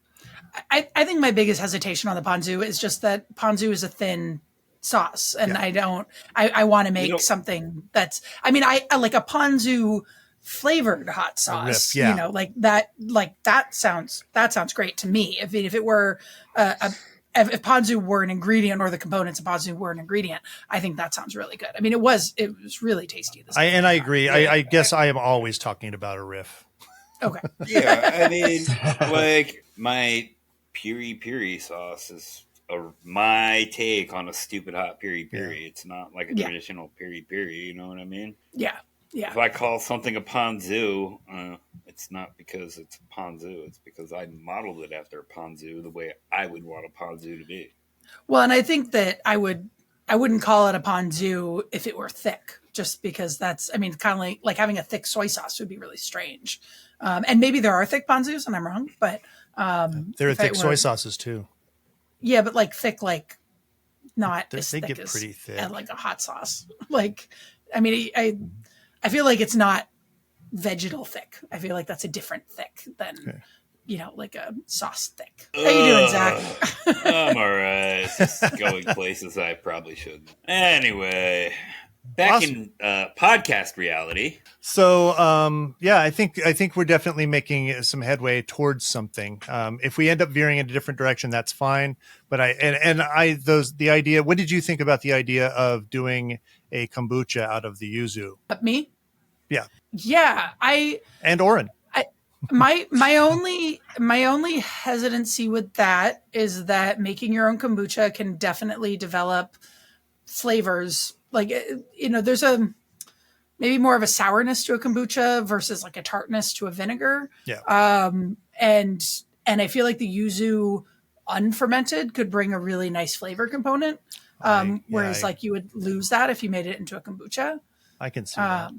Speaker 3: I think my biggest hesitation on the ponzu is just that ponzu is a thin sauce, and I want to make something that's, I like a ponzu flavored hot sauce, like that sounds great to me. If it were if ponzu were an ingredient, or the components of ponzu were an ingredient, I think that sounds really good. I mean, it was really tasty.
Speaker 1: I agree. I guess I am always talking about a riff.
Speaker 3: Okay.
Speaker 2: Yeah, I mean, like my piri piri sauce is my take on a stupid hot piri piri. Yeah. It's not like a traditional piri piri. You know what I mean?
Speaker 3: Yeah. Yeah.
Speaker 2: If I call something a ponzu, it's not because it's a ponzu. It's because I modeled it after a ponzu the way I would want a ponzu to be.
Speaker 3: Well, and I think that I wouldn't call it a ponzu if it were thick, just because that's, kind of like having a thick soy sauce would be really strange. And maybe there are thick ponzus, and I'm wrong, but
Speaker 1: there are thick soy sauces too.
Speaker 3: Yeah, but like thick, like not as
Speaker 1: they
Speaker 3: thick
Speaker 1: get
Speaker 3: as
Speaker 1: pretty thick.
Speaker 3: Like a hot sauce. Like, I feel like it's not vegetal thick. I feel like that's a different thick than, like a sauce thick. How you doing, Zac?
Speaker 2: I'm all right. Just going places I probably shouldn't. Anyway, Back
Speaker 1: Awesome.
Speaker 2: in podcast reality.
Speaker 1: So, I think we're definitely making some headway towards something. If we end up veering in a different direction, that's fine. But the idea. What did you think about the idea of doing a kombucha out of the yuzu?
Speaker 3: Me?
Speaker 1: Yeah,
Speaker 3: Yeah,
Speaker 1: and Orin.
Speaker 3: my only hesitancy with that is that making your own kombucha can definitely develop flavors. Like, there's maybe more of a sourness to a kombucha versus like a tartness to a vinegar.
Speaker 1: Yeah.
Speaker 3: And I feel like the yuzu unfermented could bring a really nice flavor component. Whereas like you would lose that if you made it into a kombucha.
Speaker 1: I can see that.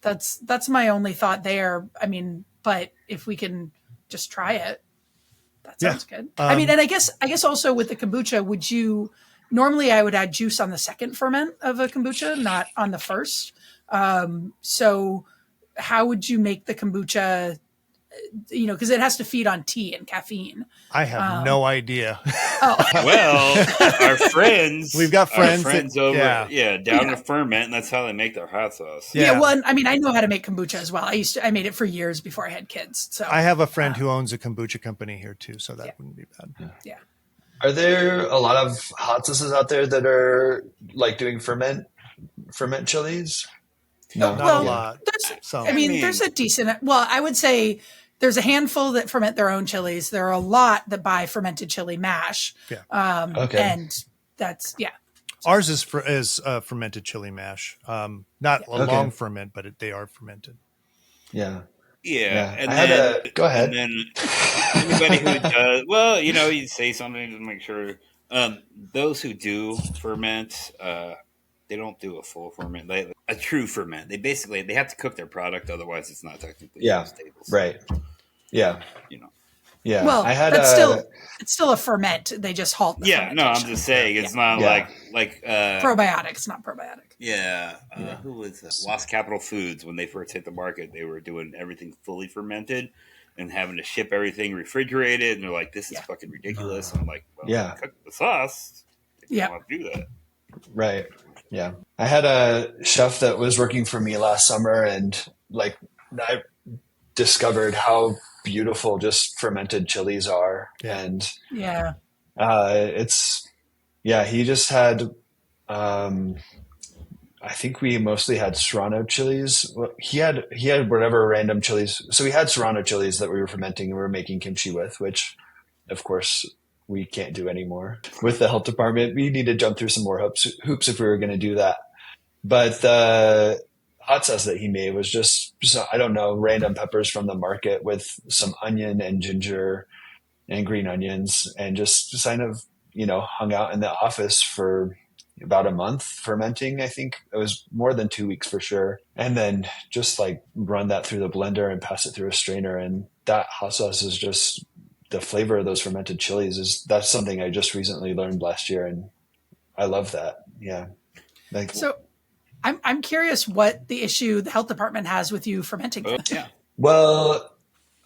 Speaker 3: That's my only thought there. I mean, but if we can just try it, that sounds good. I mean, and I guess also with the kombucha, normally I would add juice on the second ferment of a kombucha, not on the first. So how would you make the kombucha, because it has to feed on tea and caffeine.
Speaker 1: I have no idea.
Speaker 2: Well, our friends,
Speaker 1: we've got friends
Speaker 2: over, down to ferment, and that's how they make their hot sauce.
Speaker 3: Yeah. Well, I mean, I know how to make kombucha as well. I made it for years before I had kids. So
Speaker 1: I have a friend who owns a kombucha company here too, so that wouldn't be bad.
Speaker 3: Yeah.
Speaker 4: Are there a lot of hot sauces out there that are like doing ferment chilies?
Speaker 1: No, not a lot.
Speaker 3: There's a decent. Well, I would say there's a handful that ferment their own chilies. There are a lot that buy fermented chili mash.
Speaker 1: Yeah.
Speaker 3: Okay. And that's
Speaker 1: Ours is fermented chili mash. Not a long ferment, but they are fermented.
Speaker 4: Yeah.
Speaker 2: Yeah.
Speaker 4: And go ahead.
Speaker 2: And then anybody who does, well, you say something to make sure. Those who do ferment, they don't do a full ferment, a true ferment. They have to cook their product, otherwise it's not technically stable.
Speaker 4: Right. Yeah. Yeah.
Speaker 3: Well, it's still a ferment. They just halt.
Speaker 2: I'm just saying it's not like
Speaker 3: probiotics, not probiotic.
Speaker 2: Yeah. Who was that? Lost Capital Foods, when they first hit the market, they were doing everything fully fermented and having to ship everything refrigerated, and they're like, "This is fucking ridiculous." And I'm like, "Well, cook the sauce. You don't have to do that."
Speaker 4: Right. Yeah. I had a chef that was working for me last summer, and like I discovered how beautiful just fermented chilies are.
Speaker 1: Yeah.
Speaker 4: And he just had I think we mostly had Serrano chilies. He had whatever random chilies. So we had Serrano chilies that we were fermenting and we were making kimchi with, which of course we can't do anymore with the health department. We need to jump through some more hoops if we were going to do that. But the hot sauce that he made was just, I don't know, random peppers from the market with some onion and ginger and green onions, and just kind of, hung out in the office for about a month fermenting. I think it was more than 2 weeks for sure. And then just like run that through the blender and pass it through a strainer. And that hot sauce is just, the flavor of those fermented chilies that's something I just recently learned last year. And I love that. Yeah.
Speaker 3: So I'm curious what the issue the health department has with you fermenting.
Speaker 4: Well,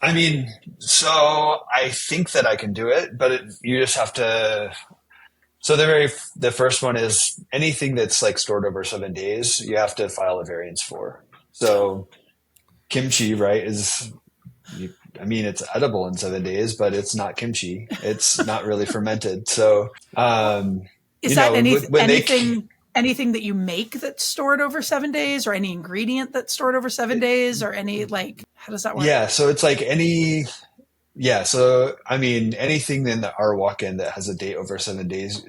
Speaker 4: I mean, so I think that I can do it, but you just have to. So the first one is anything that's like stored over 7 days, you have to file a variance for. So kimchi, right, it's edible in 7 days, but it's not kimchi. It's not really fermented. So
Speaker 3: is that anything that you make that's stored over 7 days, or any ingredient that's stored over 7 days, or any, like, how does that work?
Speaker 4: Yeah. So it's like anything in our walk-in that has a date over 7 days,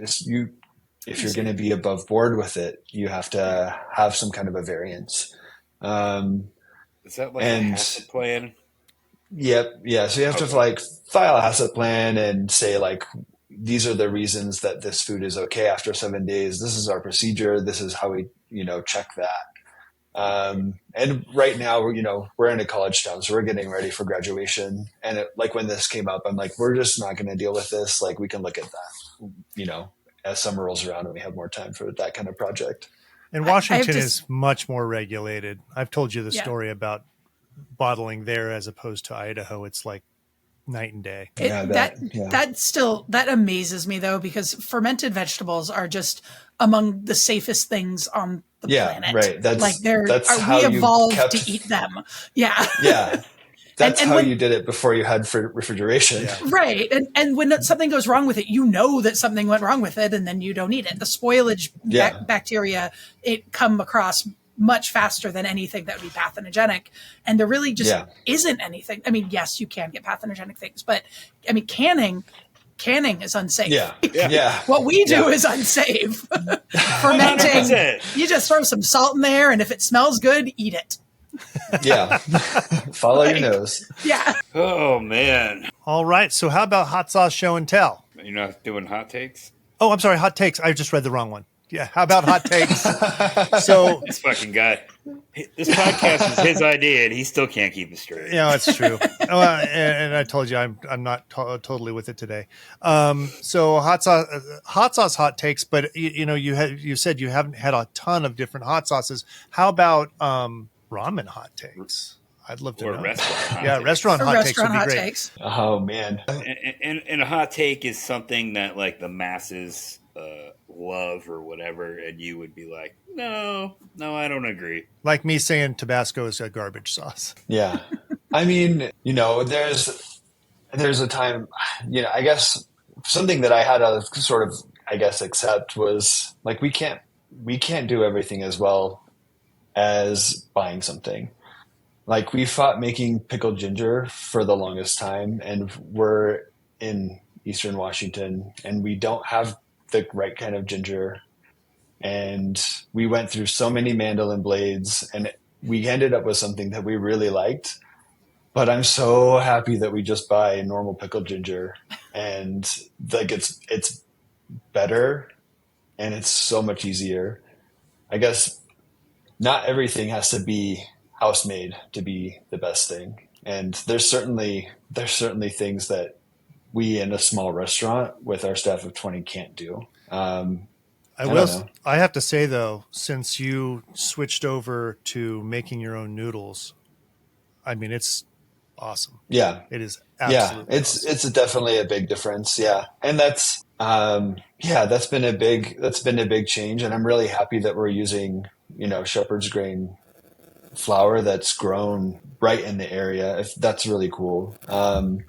Speaker 4: if you're going to be above board with it, you have to have some kind of a variance.
Speaker 2: Is that like a HACCP plan?
Speaker 4: Yep. Yeah. So you have to like file a HACCP plan and say like, these are the reasons that this food is okay after 7 days. This is our procedure. This is how we, check that. And right now, we're in a college town, so we're getting ready for graduation. And when this came up, I'm like, we're just not going to deal with this. Like, we can look at that, as summer rolls around and we have more time for that kind of project.
Speaker 1: And Washington is much more regulated. I've told you the story about bottling there as opposed to Idaho. It's like night and day.
Speaker 3: That amazes me though, because fermented vegetables are just among the safest things on the planet.
Speaker 4: Right. That's how
Speaker 3: we evolved
Speaker 4: you kept
Speaker 3: to eat them. Yeah.
Speaker 4: Yeah. That's
Speaker 3: and
Speaker 4: how
Speaker 3: when,
Speaker 4: you did it before you had refrigeration.
Speaker 1: Yeah.
Speaker 3: Right. And when something goes wrong with it, you know that something went wrong with it, and then you don't eat it. The spoilage bacteria, it come across much faster than anything that would be pathogenic. And there really just isn't anything. I mean, yes, you can get pathogenic things, but I mean, canning is unsafe.
Speaker 4: Yeah.
Speaker 3: What we do is unsafe. Fermenting,
Speaker 2: 100%.
Speaker 3: you just throw some salt in there, and if it smells good, eat it.
Speaker 4: Yeah. Follow your nose.
Speaker 3: Yeah.
Speaker 2: Oh, man.
Speaker 1: All right. So how about hot sauce show and tell?
Speaker 2: You're not doing hot takes?
Speaker 1: Oh, I'm sorry. Hot takes. I just read the wrong one. Yeah. How about hot takes? So
Speaker 2: This fucking guy. This podcast is his idea, and he still can't keep it straight.
Speaker 1: yeah, it's true. And I told you I'm not totally with it today. So hot sauce hot takes, but you said you haven't had a ton of different hot sauces. How about ramen hot takes? I'd love to know. Restaurant hot takes would be great.
Speaker 3: Takes.
Speaker 4: Oh man.
Speaker 2: And a hot take is something that like the masses love or whatever, and you would be like, no, I don't agree.
Speaker 1: Like me saying Tabasco is a garbage sauce.
Speaker 4: Yeah. I mean, there's a time, I guess something that I had to sort of, accept was like, we can't do everything as well as buying something. Like we fought making pickled ginger for the longest time, and we're in Eastern Washington and we don't have the right kind of ginger. And we went through so many mandolin blades and we ended up with something that we really liked. But I'm so happy that we just buy normal pickled ginger, and like it's better and it's so much easier. I guess not everything has to be house made to be the best thing. And there's certainly things that we in a small restaurant with our staff of 20 can't do. I have to say though, since you switched over to making your own noodles, I mean, it's awesome. Yeah.
Speaker 1: It is absolutely awesome.
Speaker 4: It's definitely a big difference. Yeah. And that's been a big change. And I'm really happy that we're using, shepherd's grain flour that's grown right in the area. That's really cool. And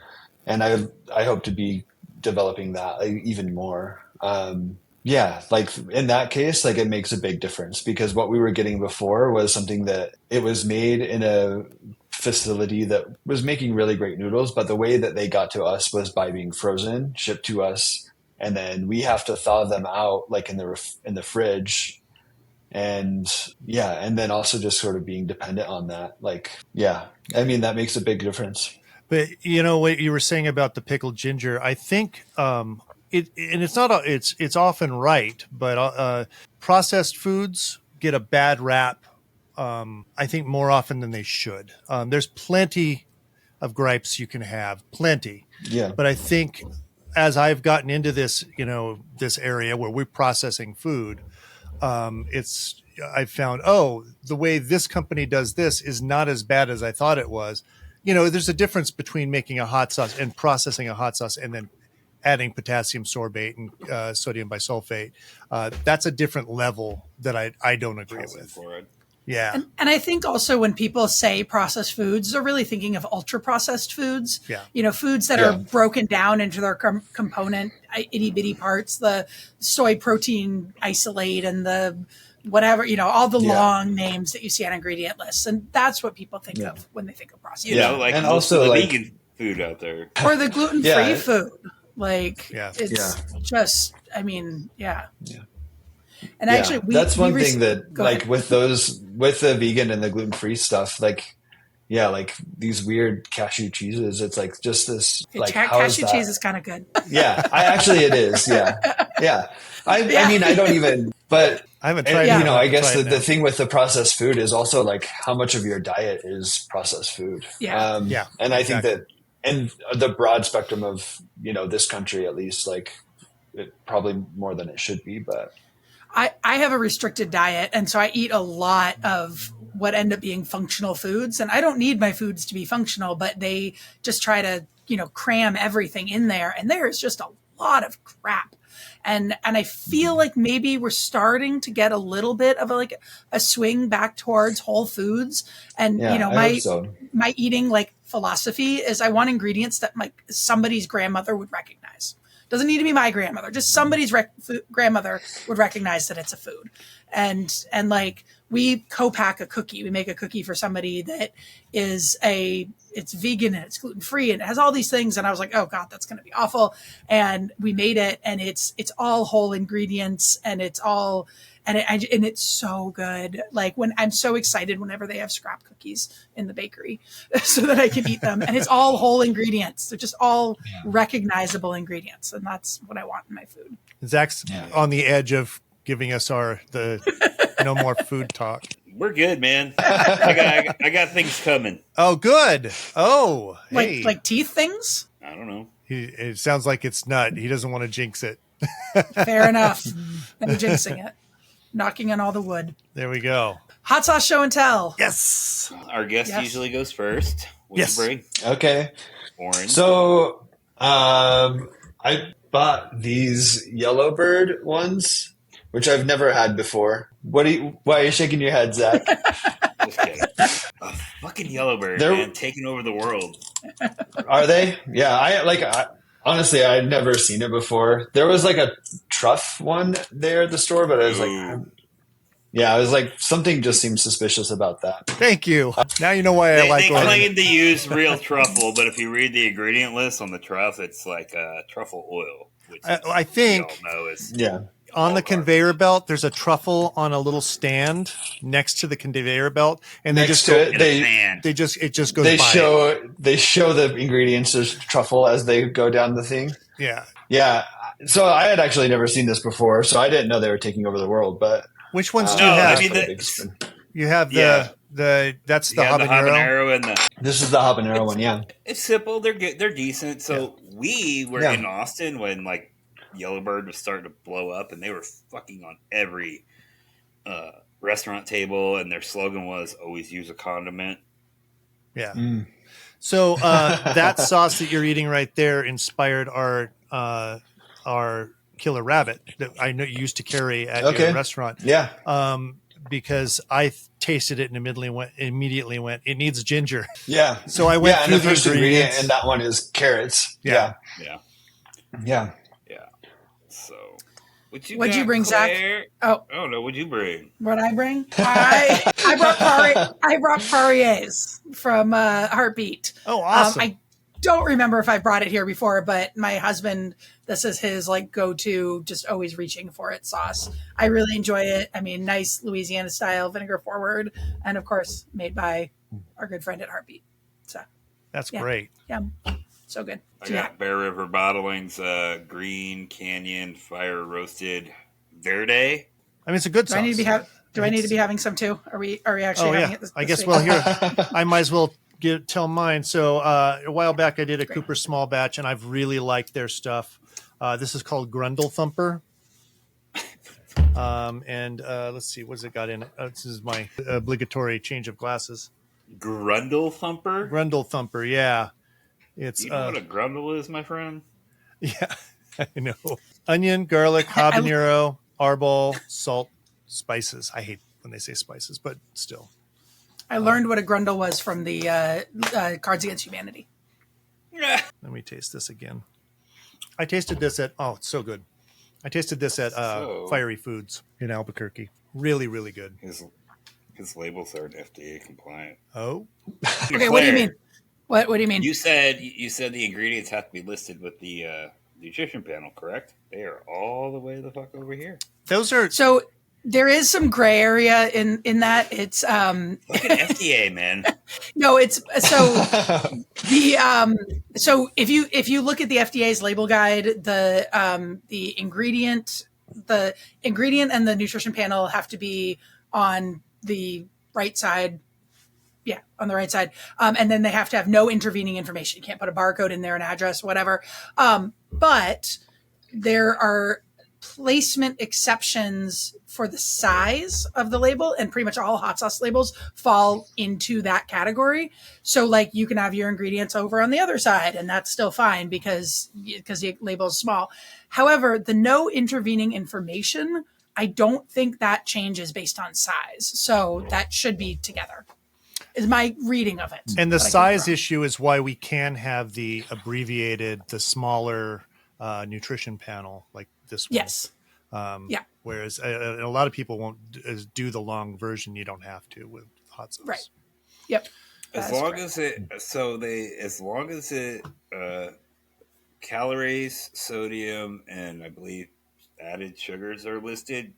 Speaker 4: I hope to be developing that even more. Like in that case, like it makes a big difference, because what we were getting before was something that it was made in a facility that was making really great noodles, but the way that they got to us was by being frozen, shipped to us, and then we have to thaw them out like in the fridge. And then also just sort of being dependent on that. I mean, that makes a big difference.
Speaker 1: But what you were saying about the pickled ginger, I think it's often right, but processed foods get a bad rap. I think more often than they should. There's plenty of gripes you can have, plenty.
Speaker 4: Yeah.
Speaker 1: But I think as I've gotten into this, this area where we're processing food, I've found, the way this company does this is not as bad as I thought it was. There's a difference between making a hot sauce and processing a hot sauce and then adding potassium sorbate and sodium bisulfate. That's a different level that I don't agree with. Yeah.
Speaker 3: And I think also when people say processed foods, they're really thinking of ultra processed foods.
Speaker 1: Yeah.
Speaker 3: Foods that are broken down into their component itty bitty parts, the soy protein isolate and the whatever, all the long names that you see on ingredient lists. And that's what people think of when they think of processed.
Speaker 2: And also the vegan food out there.
Speaker 3: Or the gluten-free food. It's just, And actually,
Speaker 4: that's one thing that with the vegan and the gluten-free stuff, like these weird cashew cheeses, it's like just this,
Speaker 3: cashew cheese is kind of good.
Speaker 4: Yeah, it is. Yeah. I mean, I don't even, but
Speaker 1: I haven't tried it.
Speaker 4: I guess the thing with the processed food is also like how much of your diet is processed food.
Speaker 1: Yeah.
Speaker 4: And I think that in the broad spectrum of, this country, at least, like it probably more than it should be, but
Speaker 3: I have a restricted diet, and so I eat a lot of what end up being functional foods. And I don't need my foods to be functional, but they just try to cram everything in there. And there is just a lot of crap. And I feel like maybe we're starting to get a little bit of a swing back towards whole foods. And, my eating like philosophy is I want ingredients that somebody's grandmother would recognize. Doesn't need to be my grandmother, just somebody's grandmother would recognize that it's a food. And like we co-pack a cookie. We make a cookie for somebody that it's vegan and it's gluten-free and it has all these things. And I was like, oh God, that's going to be awful. And we made it, and it's all whole ingredients, and it's all, and it's so good. Like when I'm so excited whenever they have scrap cookies in the bakery so that I can eat them, and it's all whole ingredients. They're just all recognizable ingredients. And that's what I want in my food.
Speaker 1: Zach's on the edge of giving us the no more food talk.
Speaker 2: We're good, man. I got things coming.
Speaker 1: Oh, good. Oh, hey.
Speaker 3: Like teeth things?
Speaker 2: I don't know.
Speaker 1: It sounds like it's not. He doesn't want to jinx it.
Speaker 3: Fair enough. No jinxing it. Knocking on all the wood.
Speaker 1: There we go.
Speaker 3: Hot sauce show and tell.
Speaker 1: Yes.
Speaker 2: Our guest usually goes first. What'd you bring?
Speaker 4: Okay.
Speaker 2: Orange.
Speaker 4: So I bought these Yellowbird ones, which I've never had before. Why are you shaking your head, Zach?
Speaker 2: Just kidding. A fucking Yellowbird, man, taking over the world.
Speaker 4: Are they? Yeah, honestly, I had never seen it before. There was like a truff one there at the store, but I was I was like, something just seems suspicious about that.
Speaker 1: Thank you. Now you know why I like
Speaker 2: They claim to use real truffle, but if you read the ingredient list on the truff, it's like truffle oil. Which
Speaker 1: I think
Speaker 2: we all know is
Speaker 1: on the conveyor belt, there's a truffle on a little stand next to the conveyor belt, and it just goes by.
Speaker 4: They show the ingredients as truffle as they go down the thing. Yeah. So I had actually never seen this before, so I didn't know they were taking over the world. But
Speaker 1: which ones do you have? You have that's the habanero.
Speaker 2: And
Speaker 4: this is the habanero one. Yeah,
Speaker 2: it's simple. They're good. They're decent. So we were in Austin when Yellowbird was starting to blow up, and they were fucking on every restaurant table, and their slogan was "Always use a condiment."
Speaker 1: Yeah. So that sauce that you're eating right there inspired our killer rabbit that I know you used to carry at your restaurant.
Speaker 4: Yeah.
Speaker 1: Because I tasted it and immediately went, it needs ginger.
Speaker 4: Yeah.
Speaker 1: So I went through
Speaker 4: the first ingredient, and that one is carrots. Yeah.
Speaker 2: So, what'd you
Speaker 3: bring,
Speaker 2: Claire?
Speaker 3: Zach? Oh
Speaker 2: no, what'd you bring?
Speaker 3: What'd I bring? I brought Poiriers from Heartbeat.
Speaker 1: Oh, awesome.
Speaker 3: I don't remember if I brought it here before, but my husband, this is his go-to, just always reaching for it sauce. I really enjoy it. I mean, nice Louisiana style, vinegar forward, and of course made by our good friend at Heartbeat. So
Speaker 1: that's great.
Speaker 3: Yeah, so good.
Speaker 2: I got Bear River Bottling's Green Canyon Fire Roasted Verde.
Speaker 1: I mean, it's a good sauce.
Speaker 3: Do I need to be having some too? Are we actually having it this
Speaker 1: I guess
Speaker 3: week?
Speaker 1: well here I might as well tell mine. So a while back I did a Cooper small batch, and I've really liked their stuff. This is called Grundle Thumper. And let's see, what's it got in it? This is my obligatory change of glasses.
Speaker 2: Grundle Thumper?
Speaker 1: Grundle Thumper, yeah. It's
Speaker 2: you know what a grundle is, my friend?
Speaker 1: Yeah, I know. Onion, garlic, habanero, arbol, salt, spices. I hate when they say spices, but still.
Speaker 3: I learned what a grundle was from the Cards Against Humanity.
Speaker 1: Let me taste this again. I tasted this it's so good. I tasted this at Fiery Foods in Albuquerque. Really, really good.
Speaker 2: His labels aren't FDA compliant.
Speaker 1: Oh.
Speaker 3: Okay, Claire, what do you mean? What do you mean?
Speaker 2: You said the ingredients have to be listed with the nutrition panel, correct? They are all the way the fuck over here.
Speaker 1: Those are
Speaker 3: so. There is some gray area in that. It's
Speaker 2: fucking FDA, man.
Speaker 3: No, it's so so if you look at the FDA's label guide, the ingredient and the nutrition panel have to be on the right side. Yeah, on the right side. And then they have to have no intervening information. You can't put a barcode in there, an address, whatever. But there are placement exceptions for the size of the label, and pretty much all hot sauce labels fall into that category. So like you can have your ingredients over on the other side and that's still fine because the label is small. However, the no intervening information, I don't think that changes based on size. So that should be together, is my reading of it.
Speaker 1: And the size issue is why we can have the abbreviated, the smaller nutrition panel like this one.
Speaker 3: Yes.
Speaker 1: Yeah. Whereas a lot of people won't do the long version. You don't have to with hot sauce.
Speaker 3: Right. Yep.
Speaker 2: As long as it calories, sodium, and I believe added sugars are listed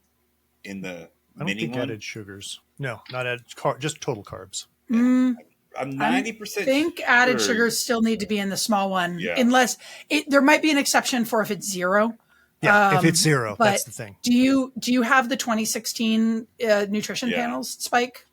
Speaker 2: in the
Speaker 1: I don't think added sugars. No, not added. Just total carbs.
Speaker 2: I'm 90%.
Speaker 3: I think added sugars still need to be in the small one, unless there might be an exception for if it's zero.
Speaker 1: Yeah, if it's zero, that's the thing.
Speaker 3: Do you have the 2016 nutrition panels, Spike?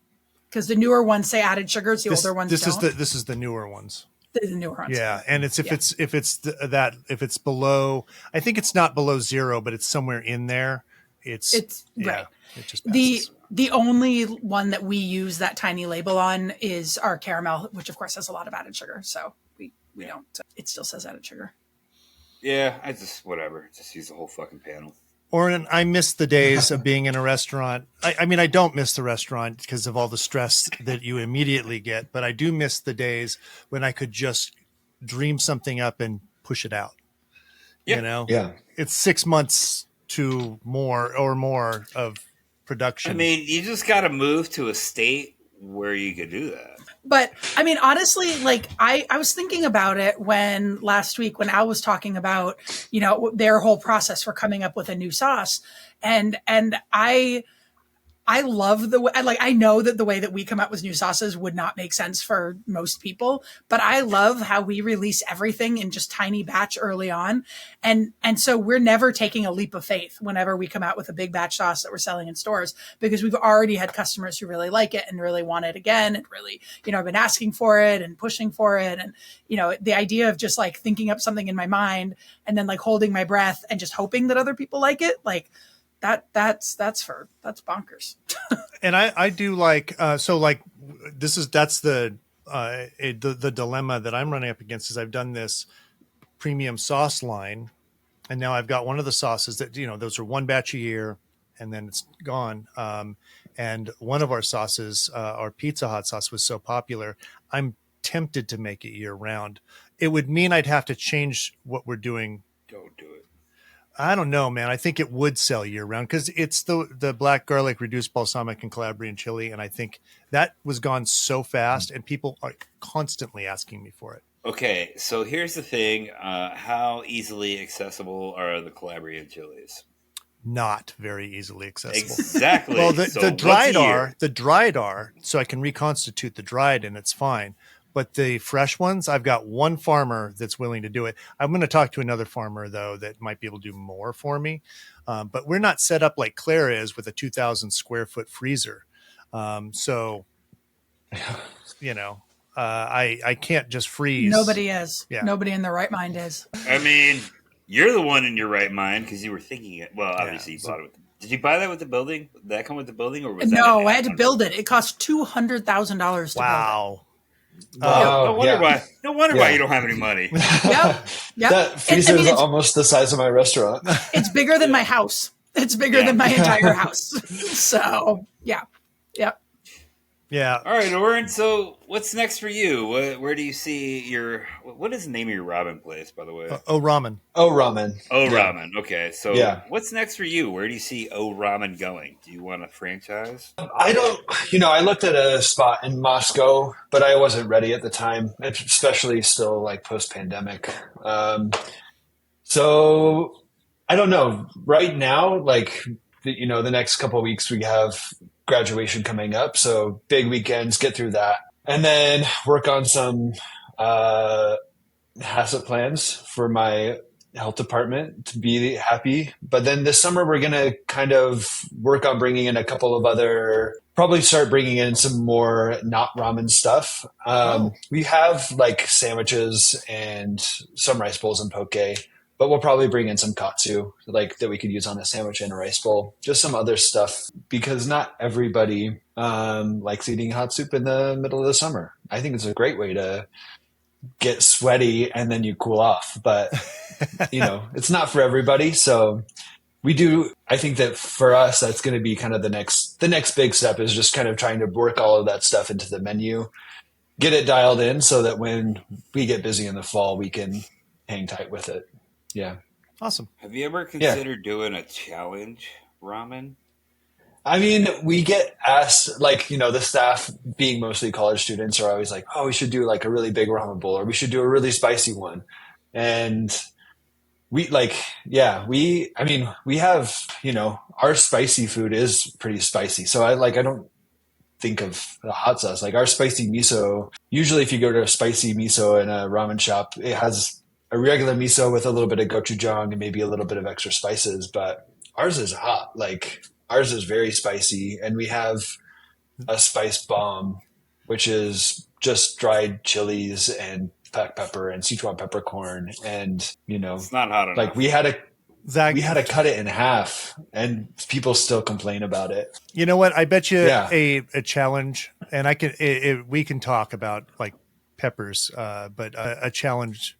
Speaker 3: Because the newer ones say added sugars, the older ones don't.
Speaker 1: This is the newer ones.
Speaker 3: The newer ones.
Speaker 1: Yeah, and it's if it's below, I think it's not below zero, but it's somewhere in there. It's right. It just passes.
Speaker 3: The only one that we use that tiny label on is our caramel, which of course has a lot of added sugar. So we don't. It still says added sugar.
Speaker 2: Yeah, I just use the whole fucking panel.
Speaker 1: Orin, I miss the days of being in a restaurant. I mean, I don't miss the restaurant because of all the stress that you immediately get, but I do miss the days when I could just dream something up and push it out. Yeah. You know?
Speaker 4: Yeah.
Speaker 1: It's 6 months to more of production.
Speaker 2: I mean, you just got to move to a state where you could do that.
Speaker 3: But I mean, honestly, like I was thinking about it last week when Al was talking about, their whole process for coming up with a new sauce. And I love the way, I know that the way that we come up with new sauces would not make sense for most people, but I love how we release everything in just tiny batch early on. And so we're never taking a leap of faith whenever we come out with a big batch sauce that we're selling in stores, because we've already had customers who really like it and really want it again. And really, I've been asking for it and pushing for it. And, the idea of just like thinking up something in my mind and then like holding my breath and just hoping that other people like it, like, that's bonkers.
Speaker 1: And I do like that's the dilemma that I'm running up against is I've done this premium sauce line, and now I've got one of the sauces that those are one batch a year and then it's gone. And one of our sauces, our pizza hot sauce, was so popular, I'm tempted to make it year round. It would mean I'd have to change what we're doing.
Speaker 2: Don't do it.
Speaker 1: I don't know, man. I think it would sell year round because it's the black garlic reduced balsamic and Calabrian chili. And I think that was gone so fast and people are constantly asking me for it.
Speaker 2: Okay. So here's the thing. How easily accessible are the Calabrian chilies?
Speaker 1: Not very easily accessible.
Speaker 2: Exactly.
Speaker 1: Well, the dried are, so I can reconstitute the dried and it's fine. But the fresh ones, I've got one farmer that's willing to do it. I'm going to talk to another farmer, though, that might be able to do more for me. But we're not set up like Claire is with a 2,000 square foot freezer. I can't just freeze.
Speaker 3: Nobody is. Yeah. Nobody in their right mind is.
Speaker 2: I mean, you're the one in your right mind because you were thinking it. Well, obviously you bought it. Did you buy that with the building? Did that come with the building? Or was
Speaker 3: No, I had to build it. It cost $200,000 to build it.
Speaker 1: Wow.
Speaker 2: No wonder why you don't have any money.
Speaker 3: Yep.
Speaker 4: That freezer is almost the size of my restaurant.
Speaker 3: It's bigger than my house. It's bigger than my entire house. So, yeah. Yep.
Speaker 1: Yeah.
Speaker 2: All right, Orin. So, what's next for you? Where do you see what is the name of your ramen place, by the way?
Speaker 1: O-Ramen.
Speaker 4: O-Ramen.
Speaker 2: O-Ramen. Okay. So, what's next for you? Where do you see O-Ramen going? Do you want a franchise?
Speaker 4: I don't, I looked at a spot in Moscow, but I wasn't ready at the time, especially still like post-pandemic. So I don't know. Right now, like, the next couple of weeks we have graduation coming up, so big weekends, get through that, and then work on some HACCP plans for my health department to be happy. But then this summer we're gonna kind of work on bringing in a couple of probably start bringing in some more not ramen stuff. We have like sandwiches and some rice bowls and poke. but we'll probably bring in some katsu like that we could use on a sandwich and a rice bowl, just some other stuff, because not everybody likes eating hot soup in the middle of the summer. I think it's a great way to get sweaty and then you cool off, but it's not for everybody. So I think that for us, that's going to be kind of the next big step, is just kind of trying to work all of that stuff into the menu, get it dialed in so that when we get busy in the fall, we can hang tight with it. Yeah.
Speaker 1: Awesome.
Speaker 2: Have you ever considered doing a challenge ramen?
Speaker 4: I mean, we get asked, like, the staff, being mostly college students, are always like, oh, we should do like a really big ramen bowl, or we should do a really spicy one. And we have, our spicy food is pretty spicy. So I don't think of the hot sauce. Like our spicy miso, usually if you go to a spicy miso in a ramen shop, it has a regular miso with a little bit of gochujang and maybe a little bit of extra spices, but ours is hot. Like ours is very spicy, and we have a spice bomb, which is just dried chilies and black pepper and Sichuan peppercorn, and
Speaker 2: it's not hot enough.
Speaker 4: Like we had
Speaker 1: Zac,
Speaker 4: to cut it in half, and people still complain about it.
Speaker 1: You know what? I bet you a challenge, and we can talk about like peppers, but a challenge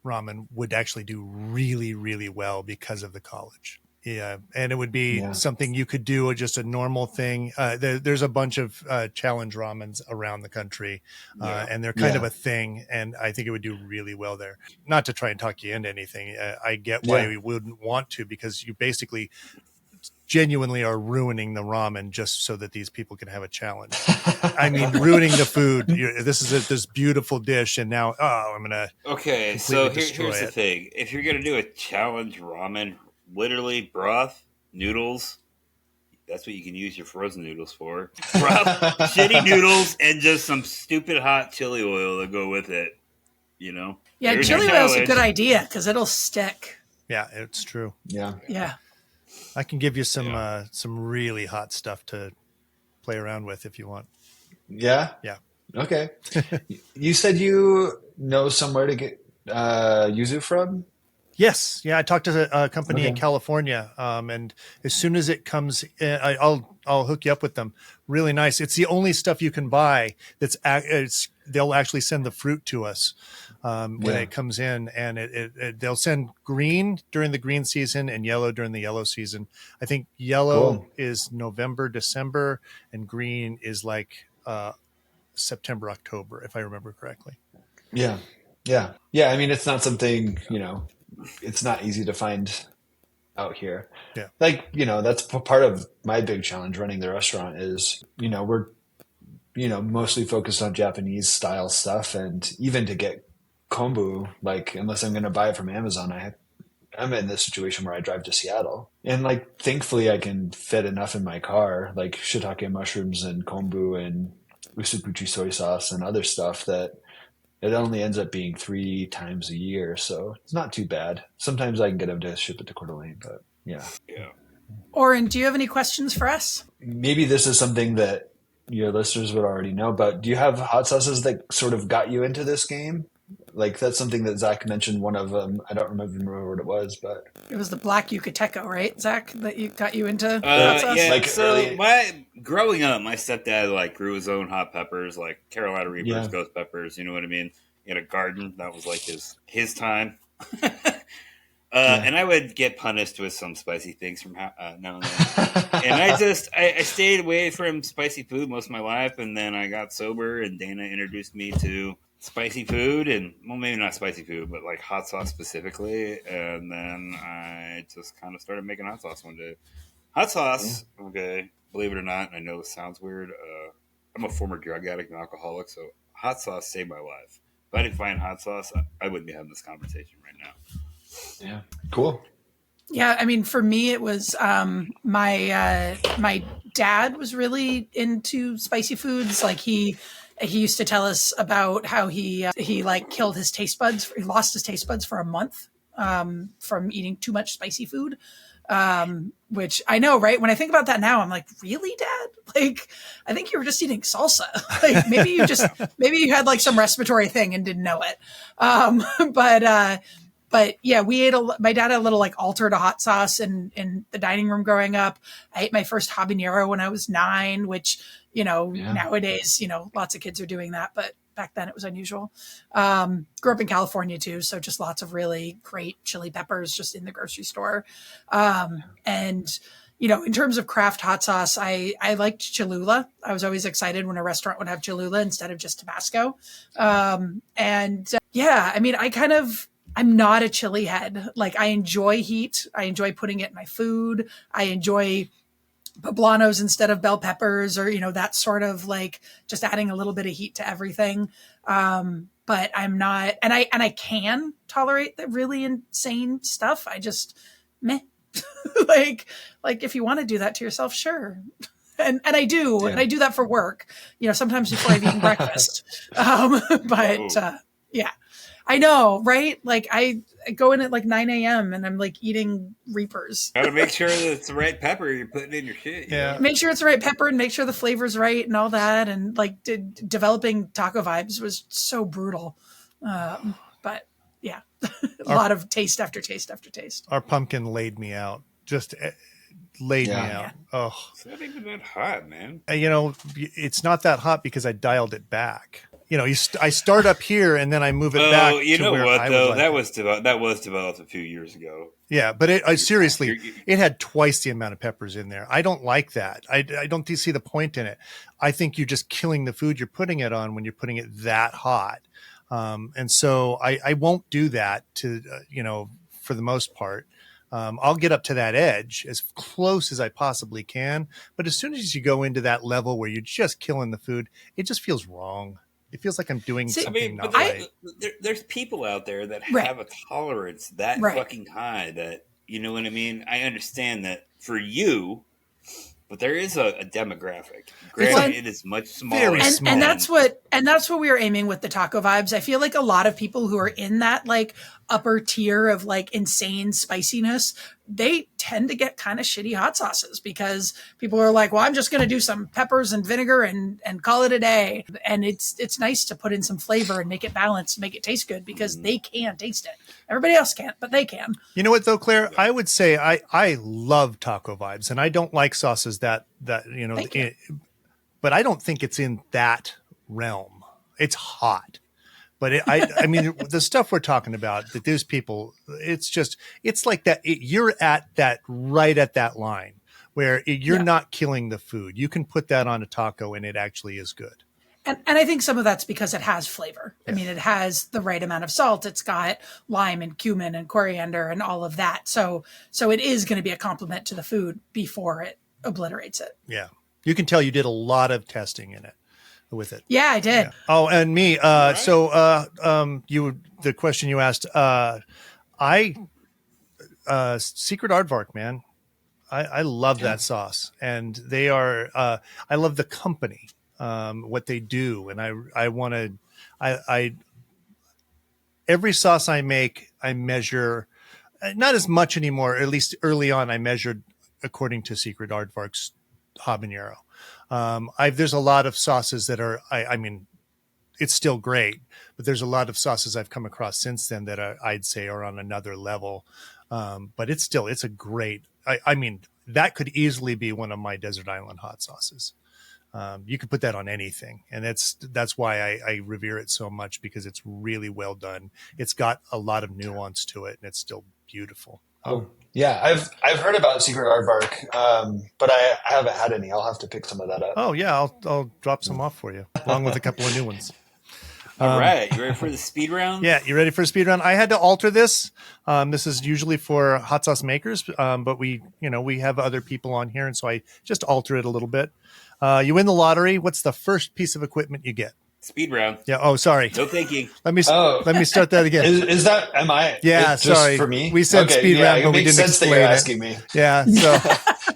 Speaker 1: ramen would actually do really, really well because of the college. Yeah, and it would be something you could do, just a normal thing. There's a bunch of challenge ramens around the country, and they're kind of a thing, and I think it would do really well there. Not to try and talk you into anything. I get why we wouldn't want to, because you basically genuinely are ruining the ramen just so that these people can have a challenge. I mean, ruining the food. This is this beautiful dish, and now, I'm going to
Speaker 2: so here's the thing. If you're going to do a challenge ramen, literally broth, noodles, that's what you can use your frozen noodles for. Broth, shitty noodles, and just some stupid hot chili oil to go with it,
Speaker 3: Yeah,
Speaker 2: Here's
Speaker 3: chili oil is a good idea because it'll stick.
Speaker 1: Yeah, it's true.
Speaker 4: Yeah.
Speaker 1: I can give you some really hot stuff to play around with if you want.
Speaker 4: Yeah?
Speaker 1: Yeah.
Speaker 4: Okay. You said you know somewhere to get yuzu from?
Speaker 1: Yes. Yeah. I talked to a company in California, and as soon as it comes in, I'll hook you up with them. Really nice. It's the only stuff you can buy they'll actually send the fruit to us when it comes in, and they'll send green during the green season and yellow during the yellow season. I think yellow is November, December, and green is like September, October, if I remember correctly.
Speaker 4: Yeah. I mean, it's not something, it's not easy to find out here.
Speaker 1: Yeah.
Speaker 4: Like, that's part of my big challenge running the restaurant is, we're, mostly focused on Japanese style stuff. And even to get kombu, like, unless I'm going to buy it from Amazon, I'm in this situation where I drive to Seattle. And like, thankfully I can fit enough in my car, like shiitake mushrooms and kombu and usupuchi soy sauce and other stuff, that it only ends up being 3 times a year. So it's not too bad. Sometimes I can get them to ship it to Coeur d'Alene, but yeah.
Speaker 3: Orin, do you have any questions for us?
Speaker 4: Maybe this is something that your listeners would already know, but do you have hot sauces that sort of got you into this game? Like that's something that Zac mentioned, one of them. I don't remember what it was, but
Speaker 3: it was the black yucateco, right, Zac, that got you into hot sauce?
Speaker 2: Yeah, so growing up, my stepdad grew his own hot peppers, like Carolina Reapers, ghost peppers, you know what I mean? In a garden. That was like his time. And I would get punished with some spicy things from now and then. And I stayed away from spicy food most of my life, and then I got sober, and Dana introduced me to spicy food, and well, maybe not spicy food, but like hot sauce specifically. And then I just kind of started making hot sauce one day. Hot sauce, okay, believe it or not, and I know this sounds weird, I'm a former drug addict and alcoholic, so hot sauce saved my life. If I didn't find hot sauce, I wouldn't be having this conversation right now.
Speaker 4: Yeah, cool.
Speaker 3: Yeah, I mean, for me, it was my dad was really into spicy foods. Like he used to tell us about how he killed his taste buds. He lost his taste buds for a month from eating too much spicy food. Which I know, right? When I think about that now, I'm like, really, Dad? Like, I think you were just eating salsa. Like maybe you had like some respiratory thing and didn't know it. but yeah, my dad had a little like altar to hot sauce in the dining room growing up. I ate my first habanero when I was 9, which, nowadays, lots of kids are doing that, but back then it was unusual. Grew up in California too. So just lots of really great chili peppers just in the grocery store. And in terms of craft hot sauce, I liked Cholula. I was always excited when a restaurant would have Cholula instead of just Tabasco. I'm not a chili head. Like, I enjoy heat. I enjoy putting it in my food. I enjoy poblanos instead of bell peppers, or, that sort of like just adding a little bit of heat to everything. But I'm not, and I can tolerate the really insane stuff. I just, meh. like if you want to do that to yourself, sure. And I do, and I do that for work, sometimes before I've eaten breakfast. Yeah, I know, right? Like, I go in at like 9 a.m. and I'm like eating Reapers.
Speaker 2: Gotta make sure that it's the right pepper you're putting in your shit.
Speaker 1: Yeah.
Speaker 3: Make sure it's the right pepper and make sure the flavor's right and all that. And like developing taco vibes was so brutal. But yeah, a lot of taste after taste after taste.
Speaker 1: Our pumpkin laid me out. Just laid me out.
Speaker 3: Yeah.
Speaker 1: Oh,
Speaker 2: It's not even that hot, man.
Speaker 1: It's not that hot because I dialed it back. I start up here and then I move it back.
Speaker 2: You
Speaker 1: to
Speaker 2: know
Speaker 1: where
Speaker 2: what
Speaker 1: I
Speaker 2: though?
Speaker 1: would like
Speaker 2: That was developed a few years ago.
Speaker 1: Yeah, but seriously, it had twice the amount of peppers in there. I don't like that. I don't see the point in it. I think you're just killing the food you're putting it on when you're putting it that hot. And so I won't do that for the most part. I'll get up to that edge as close as I possibly can. But as soon as you go into that level where you're just killing the food, it just feels wrong. It feels like I'm doing something not right.
Speaker 2: There's people out there that
Speaker 3: Right.
Speaker 2: have a tolerance that
Speaker 3: Right.
Speaker 2: fucking high that, you know what I mean? I understand that for you, but there is a demographic. Granted, it is much smaller.
Speaker 1: Very small.
Speaker 3: And that's what we were aiming with the taco vibes. I feel like a lot of people who are in that like upper tier of like insane spiciness, they tend to get kind of shitty hot sauces because people are like, well, I'm just going to do some peppers and vinegar and call it a day. And it's nice to put in some flavor and make it balanced, make it taste good because they can taste it. Everybody else can't, but they can.
Speaker 1: You know what though, Claire? I would say I love taco vibes, and I don't like sauces that but I don't think it's in that realm. It's hot. But I mean, the stuff we're talking about, that there's people, it's like that. You're right at that line where you're not killing the food. You can put that on a taco and it actually is good.
Speaker 3: And I think some of that's because it has flavor. I mean, it has the right amount of salt. It's got lime and cumin and coriander and all of that. So it is going to be a compliment to the food before it obliterates it.
Speaker 1: Yeah. You can tell you did a lot of testing in it. With it.
Speaker 3: Yeah, I did.
Speaker 1: Yeah. Oh, and me. So the question you asked, Secret Aardvark, man. I love that sauce, and they are. I love the company, what they do, and I want to. Every sauce I make, I measure, not as much anymore. At least early on, I measured according to Secret Aardvark's habanero. There's a lot of sauces that are, I mean, it's still great, but there's a lot of sauces I've come across since then that I'd say are on another level. But it's a great, I mean, that could easily be one of my desert island hot sauces. You could put that on anything. And that's why I revere it so much, because it's really well done. It's got a lot of nuance to it, and it's still beautiful.
Speaker 4: Oh. Yeah, I've heard about Secret Aardvark, but I haven't had any. I'll have to pick some of that up.
Speaker 1: Oh yeah, I'll drop some off for you, along with a couple of new ones.
Speaker 2: All right, you ready for the speed round?
Speaker 1: Yeah, you ready for a speed round? I had to alter this. This is usually for hot sauce makers, but we have other people on here, and so I just alter it a little bit. You win the lottery. What's the first piece of equipment you get?
Speaker 2: Speed round.
Speaker 1: Yeah. Oh, sorry.
Speaker 2: No thinking.
Speaker 1: Let me start that again.
Speaker 4: Is that? Am I?
Speaker 1: Yeah.
Speaker 4: Just
Speaker 1: sorry.
Speaker 4: for me.
Speaker 1: We said
Speaker 4: okay,
Speaker 1: speed round, but we didn't
Speaker 4: sense
Speaker 1: explain
Speaker 4: that you're
Speaker 1: it.
Speaker 4: asking me.
Speaker 1: Yeah. So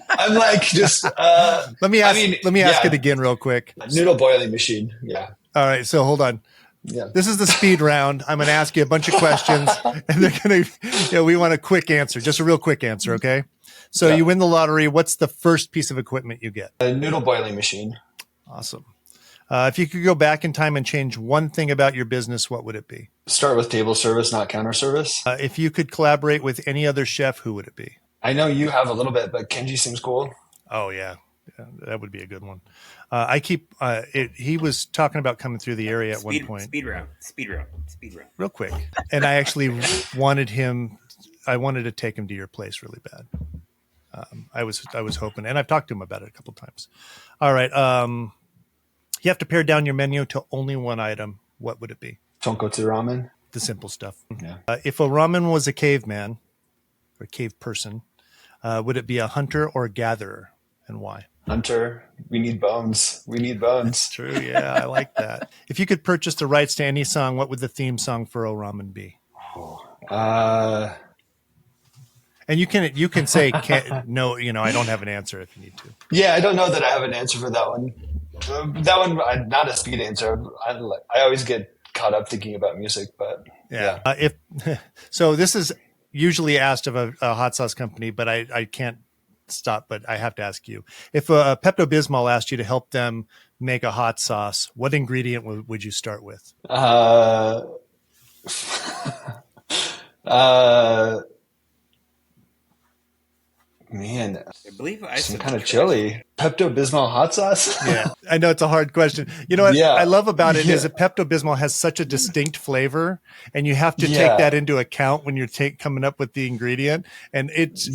Speaker 4: I'm like just.
Speaker 1: let me ask it again real quick.
Speaker 4: Noodle boiling machine. Yeah.
Speaker 1: All right. So hold on.
Speaker 4: Yeah.
Speaker 1: This is the speed round. I'm going to ask you a bunch of questions, and they're going to. We want a quick answer, just a real quick answer. Okay. So you win the lottery. What's the first piece of equipment you get?
Speaker 4: A noodle boiling machine.
Speaker 1: Awesome. If you could go back in time and change one thing about your business, what would it be?
Speaker 4: Start with table service, not counter service.
Speaker 1: If you could collaborate with any other chef, who would it be?
Speaker 4: I know you have a little bit, but Kenji seems cool.
Speaker 1: Oh, yeah. That would be a good one. He was talking about coming through the area at one point.
Speaker 2: Speed round.
Speaker 1: Real quick. And I actually wanted to take him to your place really bad. I was hoping, and I've talked to him about it a couple times. All right. You have to pare down your menu to only one item. What would it be?
Speaker 4: Tonkotsu ramen.
Speaker 1: The simple stuff.
Speaker 4: Yeah.
Speaker 1: If O-Ramen was a caveman or cave person, would it be a hunter or a gatherer, and why?
Speaker 4: Hunter. We need bones.
Speaker 1: That's true. Yeah, I like that. If you could purchase the rights to any song, what would the theme song for O-Ramen be? And you can say no. I don't have an answer if you need to.
Speaker 4: Yeah, I don't know that I have an answer for that one. That one, not a speed answer. I always get caught up thinking about music, but yeah.
Speaker 1: So this is usually asked of a hot sauce company, but I can't stop. But I have to ask you: if Pepto-Bismol asked you to help them make a hot sauce, what ingredient would you start with?
Speaker 4: Man,
Speaker 2: I believe
Speaker 4: some kind of chili. Pepto-Bismol hot sauce?
Speaker 1: Yeah, I know it's a hard question. You know what I love about it is that Pepto-Bismol has such a distinct flavor, and you have to take that into account when you're coming up with the ingredient, and it's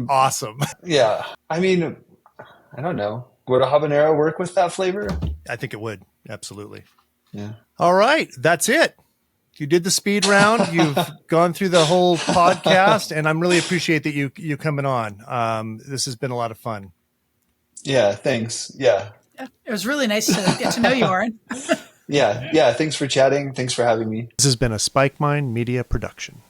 Speaker 1: awesome.
Speaker 4: Yeah, I mean, I don't know. Would a habanero work with that flavor?
Speaker 1: I think it would. Absolutely.
Speaker 4: Yeah.
Speaker 1: All right, that's it. You did the speed round. You've gone through the whole podcast, and I'm really appreciate that you coming on. This has been a lot of fun.
Speaker 4: Yeah, thanks. Yeah.
Speaker 3: It was really nice to get to know you, Orin.
Speaker 4: Yeah. Thanks for chatting. Thanks for having me.
Speaker 1: This has been a Spike Mind Media production.